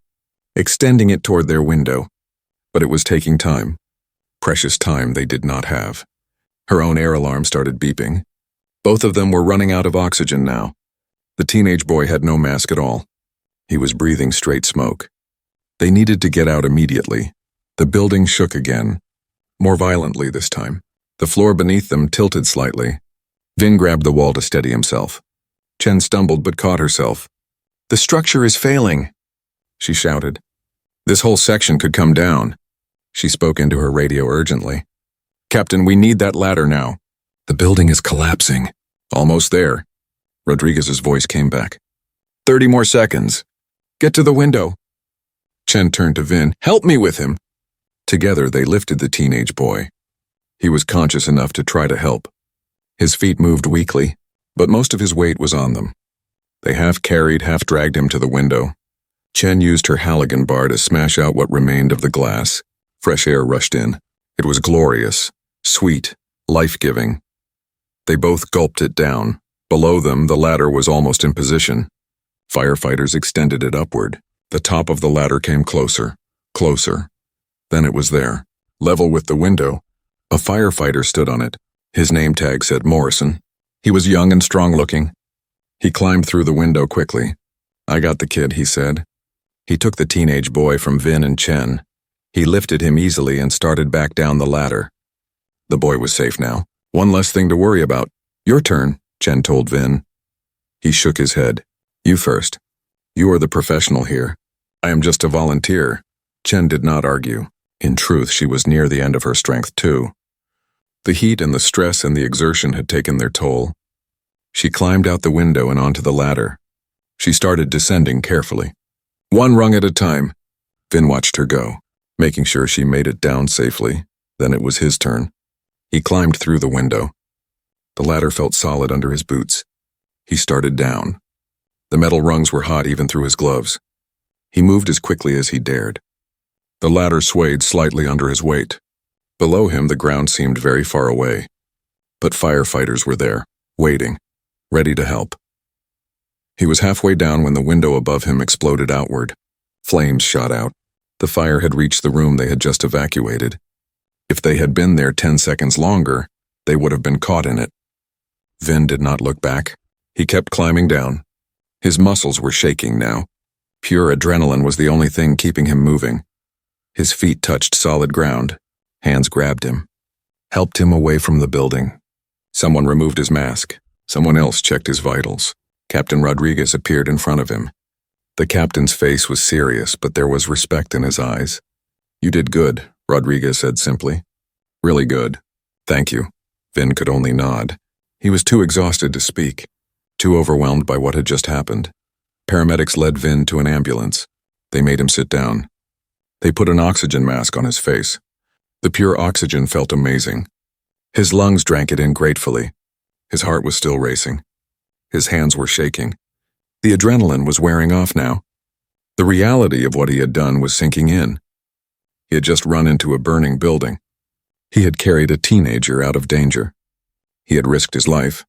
extending it toward their window. But it was taking time. Precious time they did not have. Her own air alarm started beeping. Both of them were running out of oxygen now. The teenage boy had no mask at all. He was breathing straight smoke. They needed to get out immediately. The building shook again, more violently this time. The floor beneath them tilted slightly. Vin grabbed the wall to steady himself. Chen stumbled but caught herself. The structure is failing. she shouted. This whole section could come down. She spoke into her radio urgently. Captain, we need that ladder now. The building is collapsing. Almost there. Rodriguez's voice came back. 30 more seconds. Get to the window. Chen turned to Vin. Help me with him. Together they lifted the teenage boy. He was conscious enough to try to help. His feet moved weakly, but most of his weight was on them. They half carried, half dragged him to the window. Chen used her halogen bar to smash out what remained of the glass. Fresh air rushed in. It was glorious, sweet, life-giving. They both gulped it down. Below them, the ladder was almost in position. Firefighters extended it upward. The top of the ladder came closer, closer. Then it was there, level with the window. A firefighter stood on it. His name tag said Morrison. He was young and strong-looking. He climbed through the window quickly. I got the kid, he said. He took the teenage boy from Vin and Chen. He lifted him easily and started back down the ladder. The boy was safe now. One less thing to worry about. Your turn, Chen told Vin. He shook his head. You first. You are the professional here. I am just a volunteer. Chen did not argue. In truth, she was near the end of her strength, too. The heat and the stress and the exertion had taken their toll. She climbed out the window and onto the ladder. She started descending carefully. One rung at a time. Vin watched her go, making sure she made it down safely. Then it was his turn. He climbed through the window. The ladder felt solid under his boots. He started down. The metal rungs were hot even through his gloves. He moved as quickly as he dared. The ladder swayed slightly under his weight. Below him, the ground seemed very far away. But firefighters were there, waiting, ready to help. He was halfway down when the window above him exploded outward. Flames shot out. The fire had reached the room they had just evacuated. If they had been there 10 seconds longer, they would have been caught in it. Vin did not look back. He kept climbing down. His muscles were shaking now. Pure adrenaline was the only thing keeping him moving. His feet touched solid ground. Hands grabbed him, helped him away from the building. Someone removed his mask. Someone else checked his vitals. Captain Rodriguez appeared in front of him. The captain's face was serious, but there was respect in his eyes. You did good, Rodriguez said simply. Really good. Thank you. Vin could only nod. He was too exhausted to speak, too overwhelmed by what had just happened. Paramedics led Vin to an ambulance. They made him sit down. They put an oxygen mask on his face. The pure oxygen felt amazing. His lungs drank it in gratefully. His heart was still racing. His hands were shaking. The adrenaline was wearing off now. The reality of what he had done was sinking in. He had just run into a burning building. He had carried a teenager out of danger. He had risked his life.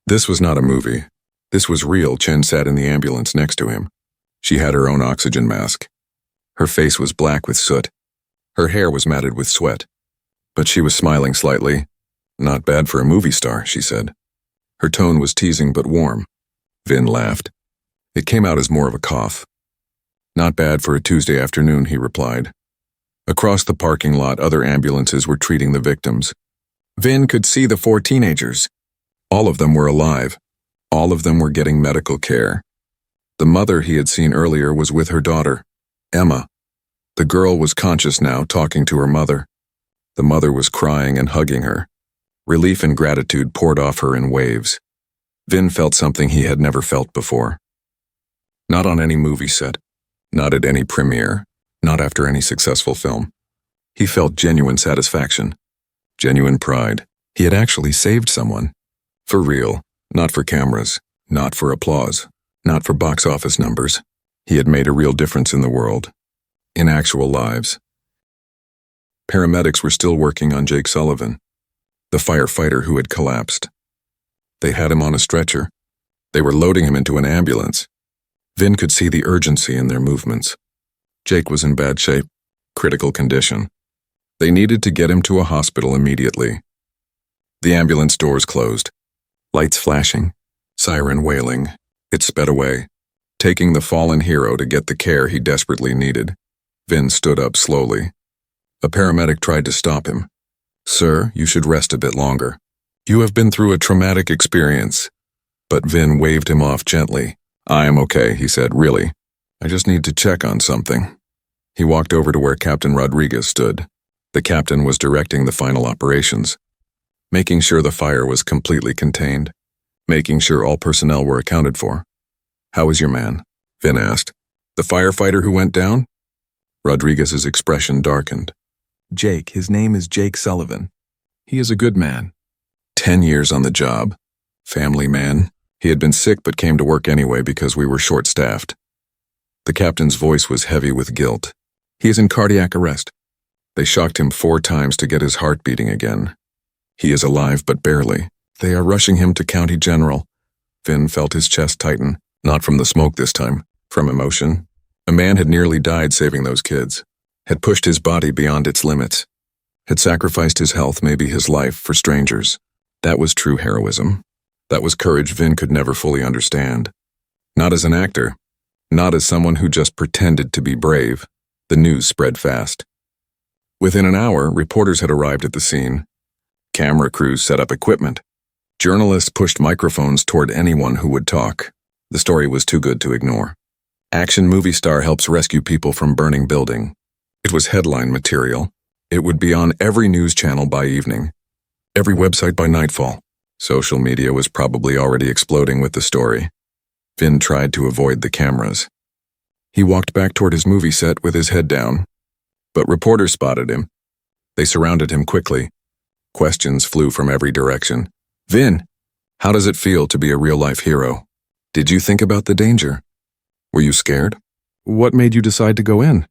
This was not a movie. This was real. Chen sat in the ambulance next to him. She had her own oxygen mask. Her face was black with soot. Her hair was matted with sweat. But she was smiling slightly. Not bad for a movie star, she said. Her tone was teasing but warm. Vin laughed. It came out as more of a cough. Not bad for a Tuesday afternoon, he replied. Across the parking lot, other ambulances were treating the victims. Vin could see the 4 teenagers. All of them were alive. All of them were getting medical care. The mother he had seen earlier was with her daughter, Emma. The girl was conscious now, talking to her mother. The mother was crying and hugging her. Relief and gratitude poured off her in waves. Vin felt something he had never felt before. Not on any movie set. Not at any premiere. Not after any successful film. He felt genuine satisfaction. Genuine pride. He had actually saved someone. For real. Not for cameras. Not for applause. Not for box office numbers. He had made a real difference in the world. In actual lives. Paramedics were still working on Jake Sullivan, the firefighter who had collapsed. They had him on a stretcher. They were loading him into an ambulance. Vin could see the urgency in their movements. Jake was in bad shape, critical condition. They needed to get him to a hospital immediately. The ambulance doors closed. Lights flashing, siren wailing. It sped away, taking the fallen hero to get the care he desperately needed. Vin stood up slowly. A paramedic tried to stop him. Sir, you should rest a bit longer. You have been through a traumatic experience. But Vin waved him off gently. I am okay, he said, really. I just need to check on something. He walked over to where Captain Rodriguez stood. The captain was directing the final operations, making sure the fire was completely contained, making sure all personnel were accounted for. How is your man? Vin asked. The firefighter who went down? Rodriguez's expression darkened. Jake, his name is Jake Sullivan. He is a good man. 10 years on the job. Family man. He had been sick but came to work anyway because we were short-staffed. The captain's voice was heavy with guilt. He is in cardiac arrest. They shocked him 4 times to get his heart beating again. He is alive but barely. They are rushing him to County General. Vin felt his chest tighten, not from the smoke this time, from emotion. A man had nearly died saving those kids, had pushed his body beyond its limits, had sacrificed his health, maybe his life, for strangers. That was true heroism. That was courage Vin could never fully understand. Not as an actor, not as someone who just pretended to be brave. The news spread fast. Within an hour, reporters had arrived at the scene. Camera crews set up equipment. Journalists pushed microphones toward anyone who would talk. The story was too good to ignore. Action movie star helps rescue people from burning building. It was headline material. It would be on every news channel by evening, every website by nightfall. Social media was probably already exploding with the story. Vin tried to avoid the cameras. He walked back toward his movie set with his head down. But reporters spotted him. They surrounded him quickly. Questions flew from every direction. Vin, how does it feel to be a real-life hero? Did you think about the danger? Were you scared? What made you decide to go in?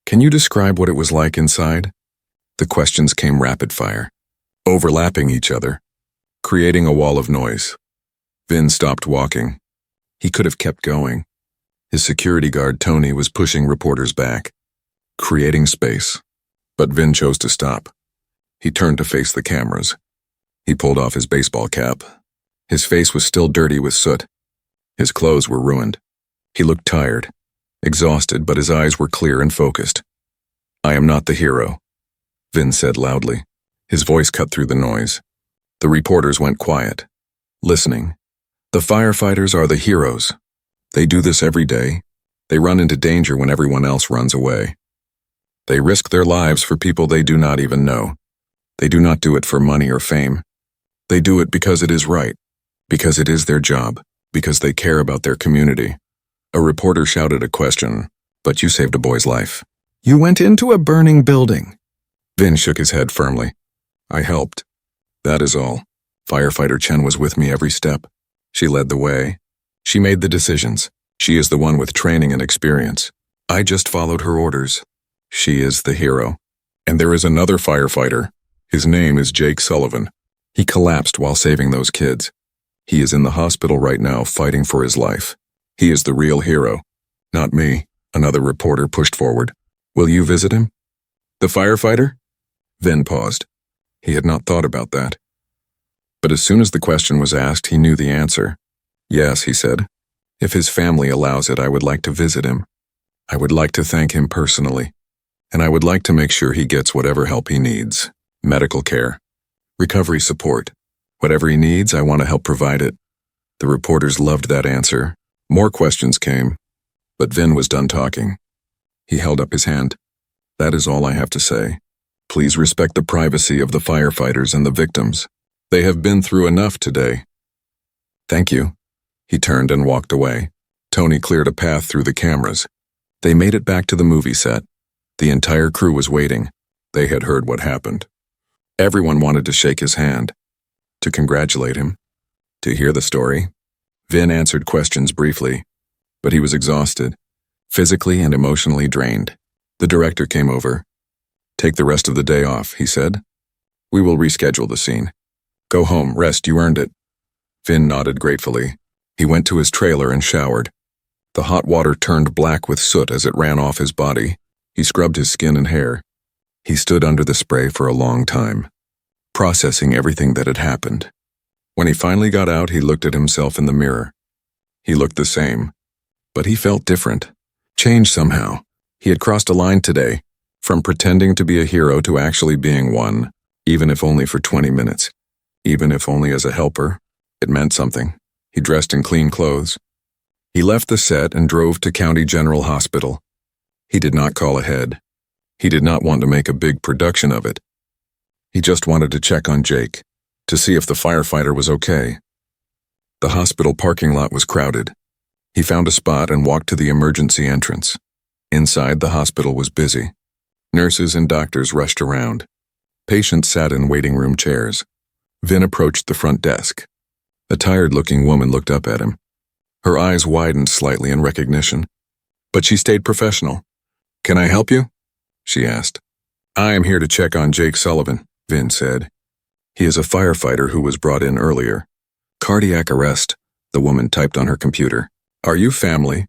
Can you describe what it was like inside? The questions came rapid fire, overlapping each other, creating a wall of noise. Vin stopped walking. He could have kept going. His security guard, Tony, was pushing reporters back, creating space. But Vin chose to stop. He turned to face the cameras. He pulled off his baseball cap. His face was still dirty with soot. His clothes were ruined. He looked tired, exhausted, but his eyes were clear and focused. I am not the hero, Vin said loudly. His voice cut through the noise. The reporters went quiet, listening. The firefighters are the heroes. They do this every day. They run into danger when everyone else runs away. They risk their lives for people they do not even know. They do not do it for money or fame. They do it because it is right, because it is their job, because they care about their community. A reporter shouted a question, but you saved a boy's life. You went into a burning building. Vin shook his head firmly. I helped. That is all. Firefighter Chen was with me every step. She led the way. She made the decisions. She is the one with training and experience. I just followed her orders. She is the hero. And there is another firefighter. His name is Jake Sullivan. He collapsed while saving those kids. He is in the hospital right now fighting for his life. He is the real hero. Not me. Another reporter pushed forward. Will you visit him? The firefighter? Vin paused. He had not thought about that. But as soon as the question was asked, he knew the answer. Yes, he said. If his family allows it, I would like to visit him. I would like to thank him personally. And I would like to make sure he gets whatever help he needs. Medical care. Recovery support. Whatever he needs, I want to help provide it. The reporters loved that answer. More questions came. But Vin was done talking. He held up his hand. That is all I have to say. Please respect the privacy of the firefighters and the victims. They have been through enough today. Thank you. He turned and walked away. Tony cleared a path through the cameras. They made it back to the movie set. The entire crew was waiting. They had heard what happened. Everyone wanted to shake his hand, to congratulate him, to hear the story. Vin answered questions briefly, but he was exhausted, physically and emotionally drained. The director came over. Take the rest of the day off, he said. We will reschedule the scene. Go home, rest, you earned it. Vin nodded gratefully. He went to his trailer and showered. The hot water turned black with soot as it ran off his body. He scrubbed his skin and hair. He stood under the spray for a long time, processing everything that had happened. When he finally got out, he looked at himself in the mirror. He looked the same, but he felt different, changed somehow. He had crossed a line today, from pretending to be a hero to actually being one, even if only for 20 minutes, even if only as a helper. It meant something. He dressed in clean clothes. He left the set and drove to County General Hospital. He did not call ahead. He did not want to make a big production of it. He just wanted to check on Jake, to see if the firefighter was okay. The hospital parking lot was crowded. He found a spot and walked to the emergency entrance. Inside, the hospital was busy. Nurses and doctors rushed around. Patients sat in waiting room chairs. Vin approached the front desk. A tired-looking woman looked up at him. Her eyes widened slightly in recognition, but she stayed professional. "Can I help you?" she asked. "I am here to check on Jake Sullivan," Vin said. "He is a firefighter who was brought in earlier. Cardiac arrest," the woman typed on her computer. "Are you family?"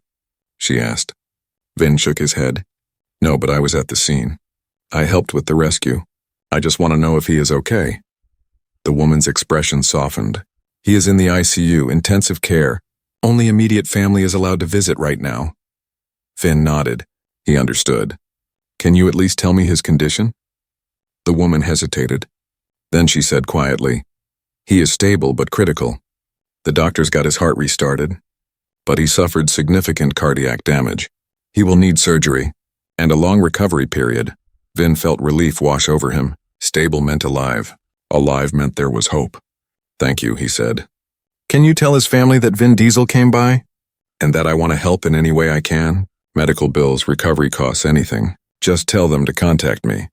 she asked. Vin shook his head. "No, but I was at the scene. I helped with the rescue. I just want to know if he is okay." The woman's expression softened. "He is in the ICU, intensive care. Only immediate family is allowed to visit right now." Vin nodded. He understood. "Can you at least tell me his condition?" The woman hesitated. Then she said quietly, "He is stable but critical. The doctors got his heart restarted, but he suffered significant cardiac damage. He will need surgery and a long recovery period." Vin felt relief wash over him. Stable meant alive. Alive meant there was hope. "Thank you," he said. "Can you tell his family that Vin Diesel came by? And that I want to help in any way I can? Medical bills, recovery costs, anything. Just tell them to contact me."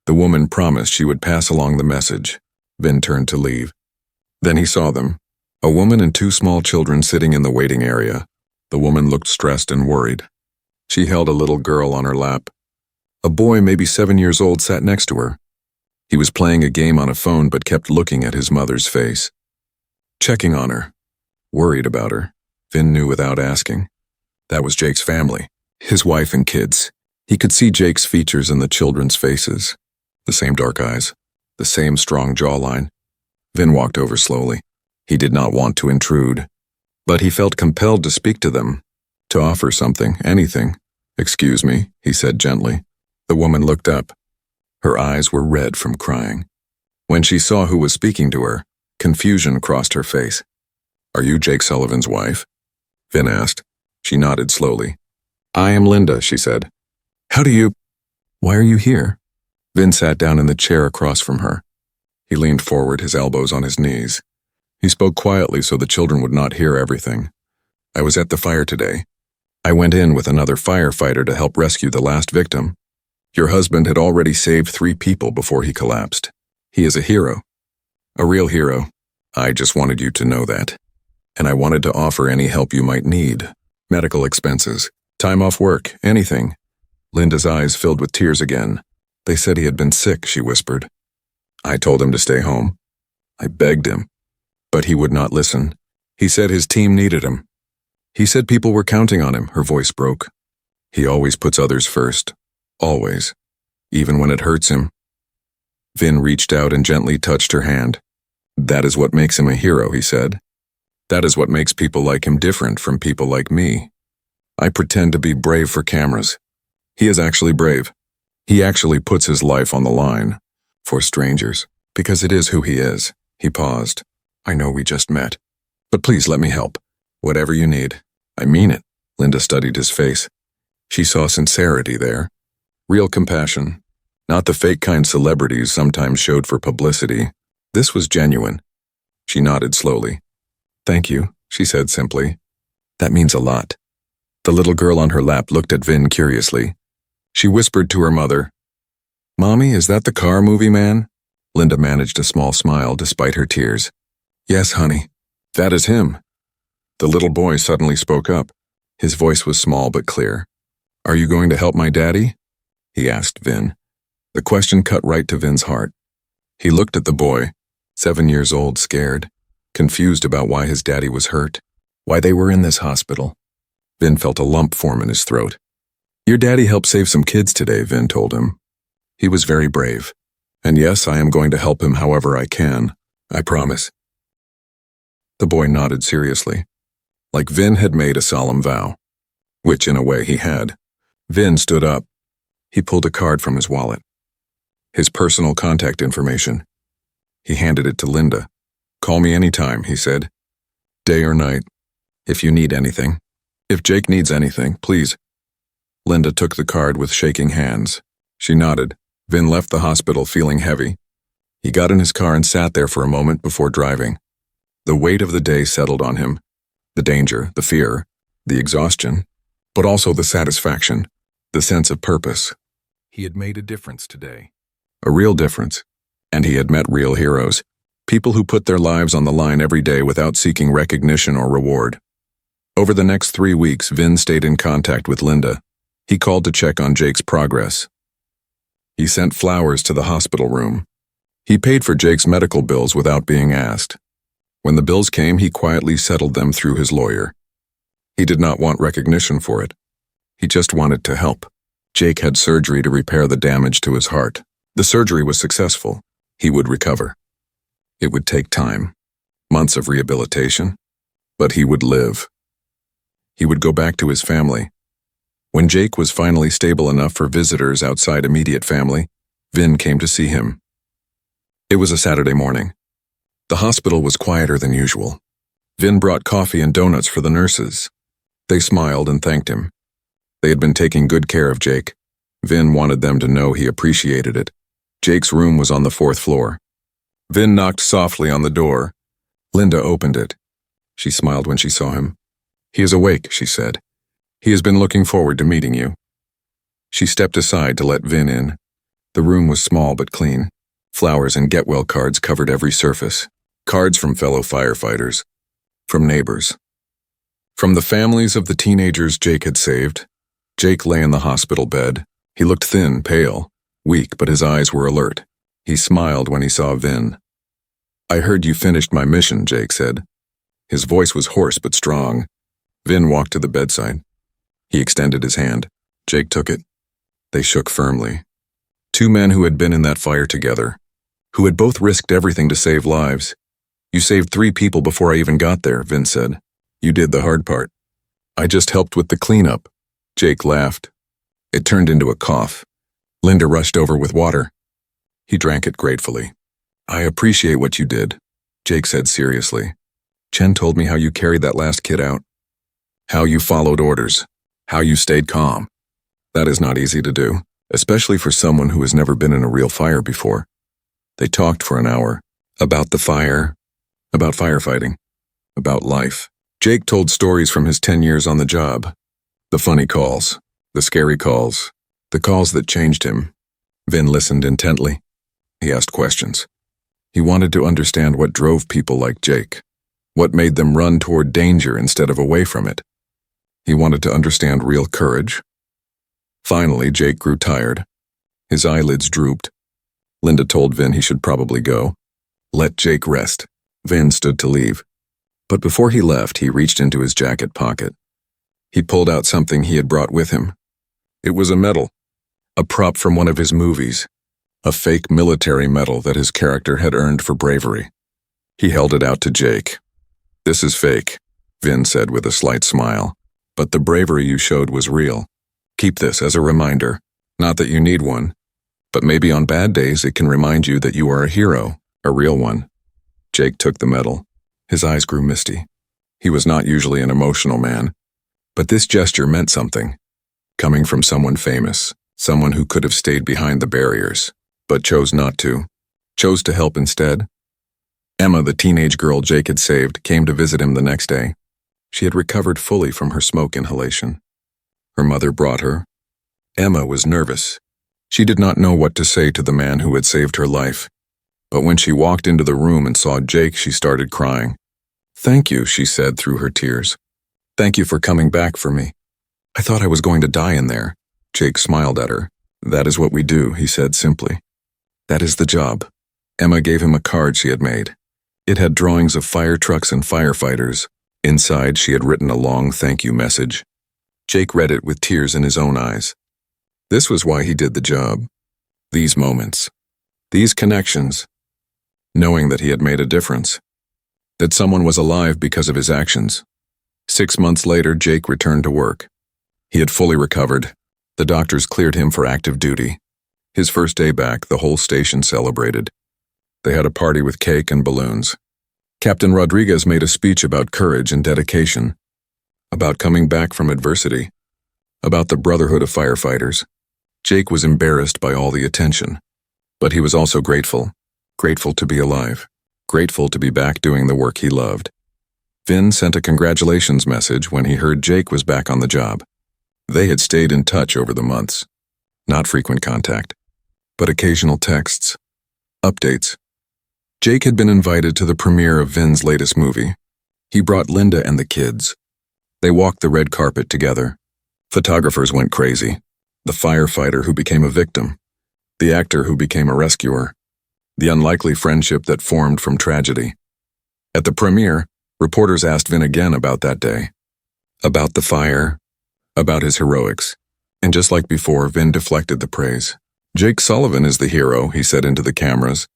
The woman promised she would pass along the message. Vin turned to leave. Then he saw them. A woman and two small children sitting in the waiting area. The woman looked stressed and worried. She held a little girl on her lap. A boy, maybe 7 years old, sat next to her. He was playing a game on a phone but kept looking at his mother's face. Checking on her. Worried about her. Vin knew without asking. That was Jake's family. His wife and kids. He could see Jake's features in the children's faces. The same dark eyes. The same strong jawline. Vin walked over slowly. He did not want to intrude. But he felt compelled to speak to them. To offer something, anything. "Excuse me," he said gently. The woman looked up. Her eyes were red from crying. When she saw who was speaking to her, confusion crossed her face. "Are you Jake Sullivan's wife?" Vin asked. She nodded slowly. "I am Linda," she said. "How do you—" "Why are you here?" Vin sat down in the chair across from her. He leaned forward, his elbows on his knees. He spoke quietly so the children would not hear everything. "I was at the fire today. I went in with another firefighter to help rescue the last victim. Your husband had already saved 3 people before he collapsed. He is a hero. A real hero. I just wanted you to know that. And I wanted to offer any help you might need. Medical expenses, time off work, anything." Linda's eyes filled with tears again. "They said he had been sick," she whispered. "I told him to stay home. I begged him. But he would not listen. He said his team needed him. He said people were counting on him," her voice broke. "He always puts others first. Always. Even when it hurts him." Vin reached out and gently touched her hand. "That is what makes him a hero," he said. "That is what makes people like him different from people like me. I pretend to be brave for cameras. He is actually brave. He actually puts his life on the line. For strangers. Because it is who he is." He paused. "I know we just met. But please let me help. Whatever you need. I mean it." Linda studied his face. She saw sincerity there. Real compassion. Not the fake kind celebrities sometimes showed for publicity. This was genuine. She nodded slowly. "Thank you," she said simply. "That means a lot." The little girl on her lap looked at Vin curiously. She whispered to her mother, "Mommy, is that the car movie man?" Linda managed a small smile despite her tears. "Yes, honey. That is him." The little boy suddenly spoke up. His voice was small but clear. "Are you going to help my daddy?" he asked Vin. The question cut right to Vin's heart. He looked at the boy, 7 years old, scared, confused about why his daddy was hurt, why they were in this hospital. Vin felt a lump form in his throat. "Your daddy helped save some kids today," Vin told him. "He was very brave. And yes, I am going to help him however I can. I promise." The boy nodded seriously, like Vin had made a solemn vow. Which, in a way, he had. Vin stood up. He pulled a card from his wallet. His personal contact information. He handed it to Linda. "Call me anytime," he said. "Day or night. If you need anything." If Jake needs anything, please. Linda took the card with shaking hands. She nodded. Vin left the hospital feeling heavy. He got in his car and sat there for a moment before driving. The weight of the day settled on him. The danger, the fear, the exhaustion, but also the satisfaction, the sense of purpose. He had made a difference today. A real difference. And he had met real heroes. People who put their lives on the line every day without seeking recognition or reward. Over the next 3 weeks, Vin stayed in contact with Linda. He called to check on Jake's progress. He sent flowers to the hospital room. He paid for Jake's medical bills without being asked. When the bills came, he quietly settled them through his lawyer. He did not want recognition for it. He just wanted to help. Jake had surgery to repair the damage to his heart. The surgery was successful. He would recover. It would take time, months of rehabilitation, but he would live. He would go back to his family. When Jake was finally stable enough for visitors outside immediate family, Vin came to see him. It was a Saturday morning. The hospital was quieter than usual. Vin brought coffee and donuts for the nurses. They smiled and thanked him. They had been taking good care of Jake. Vin wanted them to know he appreciated it. Jake's room was on the 4th floor. Vin knocked softly on the door. Linda opened it. She smiled when she saw him. "He is awake," she said. "He has been looking forward to meeting you." She stepped aside to let Vin in. The room was small but clean. Flowers and get-well cards covered every surface. Cards from fellow firefighters. From neighbors. From the families of the teenagers Jake had saved. Jake lay in the hospital bed. He looked thin, pale, weak, but his eyes were alert. He smiled when he saw Vin. "I heard you finished my mission," Jake said. His voice was hoarse but strong. Vin walked to the bedside. He extended his hand. Jake took it. They shook firmly. Two men who had been in that fire together, who had both risked everything to save lives. "You saved 3 people before I even got there," Vin said. "You did the hard part. I just helped with the cleanup." Jake laughed. It turned into a cough. Linda rushed over with water. He drank it gratefully. "I appreciate what you did," Jake said seriously. "Chen told me how you carried that last kid out. How you followed orders. How you stayed calm. That is not easy to do, especially for someone who has never been in a real fire before." They talked for an hour. About the fire. About firefighting. About life. Jake told stories from his 10 years on the job. The funny calls. The scary calls. The calls that changed him. Vin listened intently. He asked questions. He wanted to understand what drove people like Jake. What made them run toward danger instead of away from it. He wanted to understand real courage. Finally, Jake grew tired. His eyelids drooped. Linda told Vin he should probably go. Let Jake rest. Vin stood to leave. But before he left, he reached into his jacket pocket. He pulled out something he had brought with him. It was a medal. A prop from one of his movies. A fake military medal that his character had earned for bravery. He held it out to Jake. "This is fake," Vin said with a slight smile. "But the bravery you showed was real. Keep this as a reminder. Not that you need one, but maybe on bad days it can remind you that you are a hero, a real one." Jake took the medal. His eyes grew misty. He was not usually an emotional man, but this gesture meant something. Coming from someone famous, someone who could have stayed behind the barriers, but chose not to. Chose to help instead. Emma, the teenage girl Jake had saved, came to visit him the next day. She had recovered fully from her smoke inhalation. Her mother brought her. Emma was nervous. She did not know what to say to the man who had saved her life. But when she walked into the room and saw Jake, she started crying. "Thank you," she said through her tears. "Thank you for coming back for me. I thought I was going to die in there." Jake smiled at her. "That is what we do," he said simply. "That is the job." Emma gave him a card she had made. It had drawings of fire trucks and firefighters. Inside, she had written a long thank you message. Jake read it with tears in his own eyes. This was why he did the job. These moments. These connections. Knowing that he had made a difference. That someone was alive because of his actions. 6 months later, Jake returned to work. He had fully recovered. The doctors cleared him for active duty. His first day back, the whole station celebrated. They had a party with cake and balloons. Captain Rodriguez made a speech about courage and dedication. about coming back from adversity, about the brotherhood of firefighters. Jake was embarrassed by all the attention, but he was also grateful to be alive, grateful to be back doing the work he loved. Vin sent a congratulations message when he heard Jake was back on the job. They had stayed in touch over the months. Not frequent contact, but occasional texts, updates. Jake had been invited to the premiere of Vin's latest movie. He brought Linda and the kids. They walked the red carpet together. Photographers went crazy. The firefighter who became a victim, the actor who became a rescuer, the unlikely friendship that formed from tragedy. At the premiere, reporters asked Vin again about that day, about the fire, about his heroics. And just like before, Vin deflected the praise. Jake Sullivan is the hero, he said into the cameras.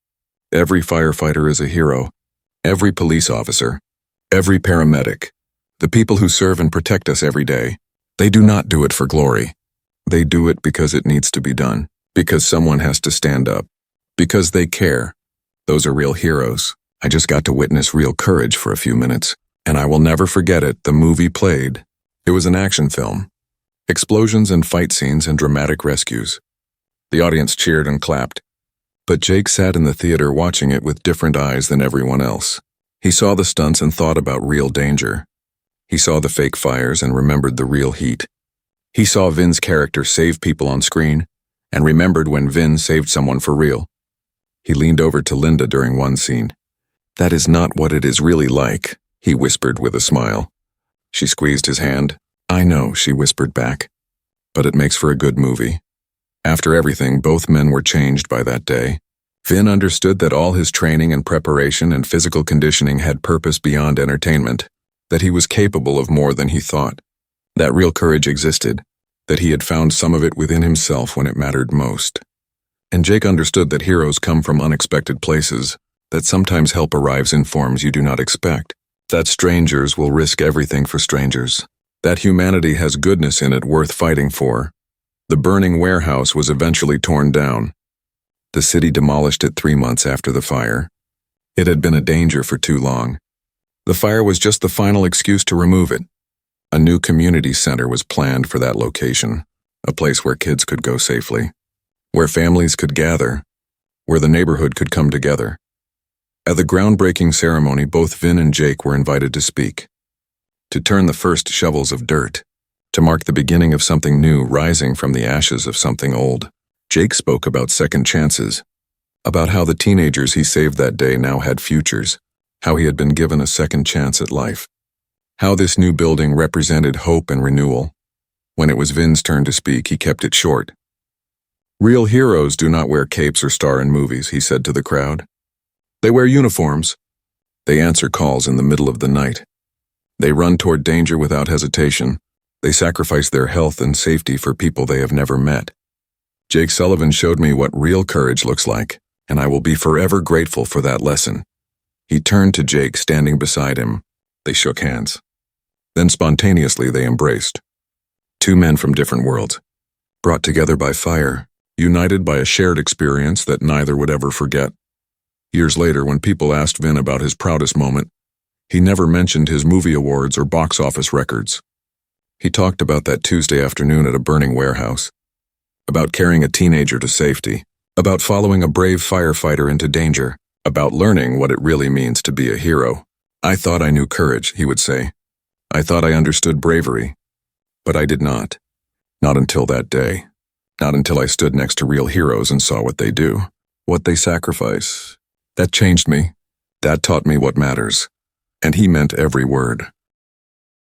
Every firefighter is a hero. Every police officer. Every paramedic. The people who serve and protect us every day. They do not do it for glory. They do it because it needs to be done. Because someone has to stand up. Because they care. Those are real heroes. I just got to witness real courage for a few minutes. And I will never forget it, the movie played. It was an action film. Explosions and fight scenes and dramatic rescues. The audience cheered and clapped. But Jake sat in the theater watching it with different eyes than everyone else. He saw the stunts and thought about real danger. He saw the fake fires and remembered the real heat. He saw Vin's character save people on screen and remembered when Vin saved someone for real. He leaned over to Linda during one scene. That is not what it is really like, he whispered with a smile. She squeezed his hand. I know, she whispered back. But it makes for a good movie. After everything, both men were changed by that day. Vin understood that all his training and preparation and physical conditioning had purpose beyond entertainment, that he was capable of more than he thought, that real courage existed, that he had found some of it within himself when it mattered most. And Jake understood that heroes come from unexpected places, that sometimes help arrives in forms you do not expect, that strangers will risk everything for strangers, that humanity has goodness in it worth fighting for. The burning warehouse was eventually torn down. The city demolished it 3 months after the fire. It had been a danger for too long. The fire was just the final excuse to remove it. A new community center was planned for that location, a place where kids could go safely, where families could gather, where the neighborhood could come together. At the groundbreaking ceremony, both Vin and Jake were invited to speak, to turn the first shovels of dirt, to mark the beginning of something new rising from the ashes of something old. Jake spoke about second chances, about how the teenagers he saved that day now had futures, how he had been given a second chance at life, how this new building represented hope and renewal. When it was Vin's turn to speak, he kept it short. Real heroes do not wear capes or star in movies, he said to the crowd. They wear uniforms. They answer calls in the middle of the night. They run toward danger without hesitation. They sacrifice their health and safety for people they have never met. Jake Sullivan showed me what real courage looks like, and I will be forever grateful for that lesson. He turned to Jake standing beside him. They shook hands. Then spontaneously they embraced. Two men from different worlds, brought together by fire, united by a shared experience that neither would ever forget. Years later, when people asked Vin about his proudest moment, he never mentioned his movie awards or box office records. He talked about that Tuesday afternoon at a burning warehouse, about carrying a teenager to safety, about following a brave firefighter into danger, about learning what it really means to be a hero. I thought I knew courage, he would say. I thought I understood bravery. But I did not. Not until that day. Not until I stood next to real heroes and saw what they do, what they sacrifice. That changed me. That taught me what matters. And he meant every word.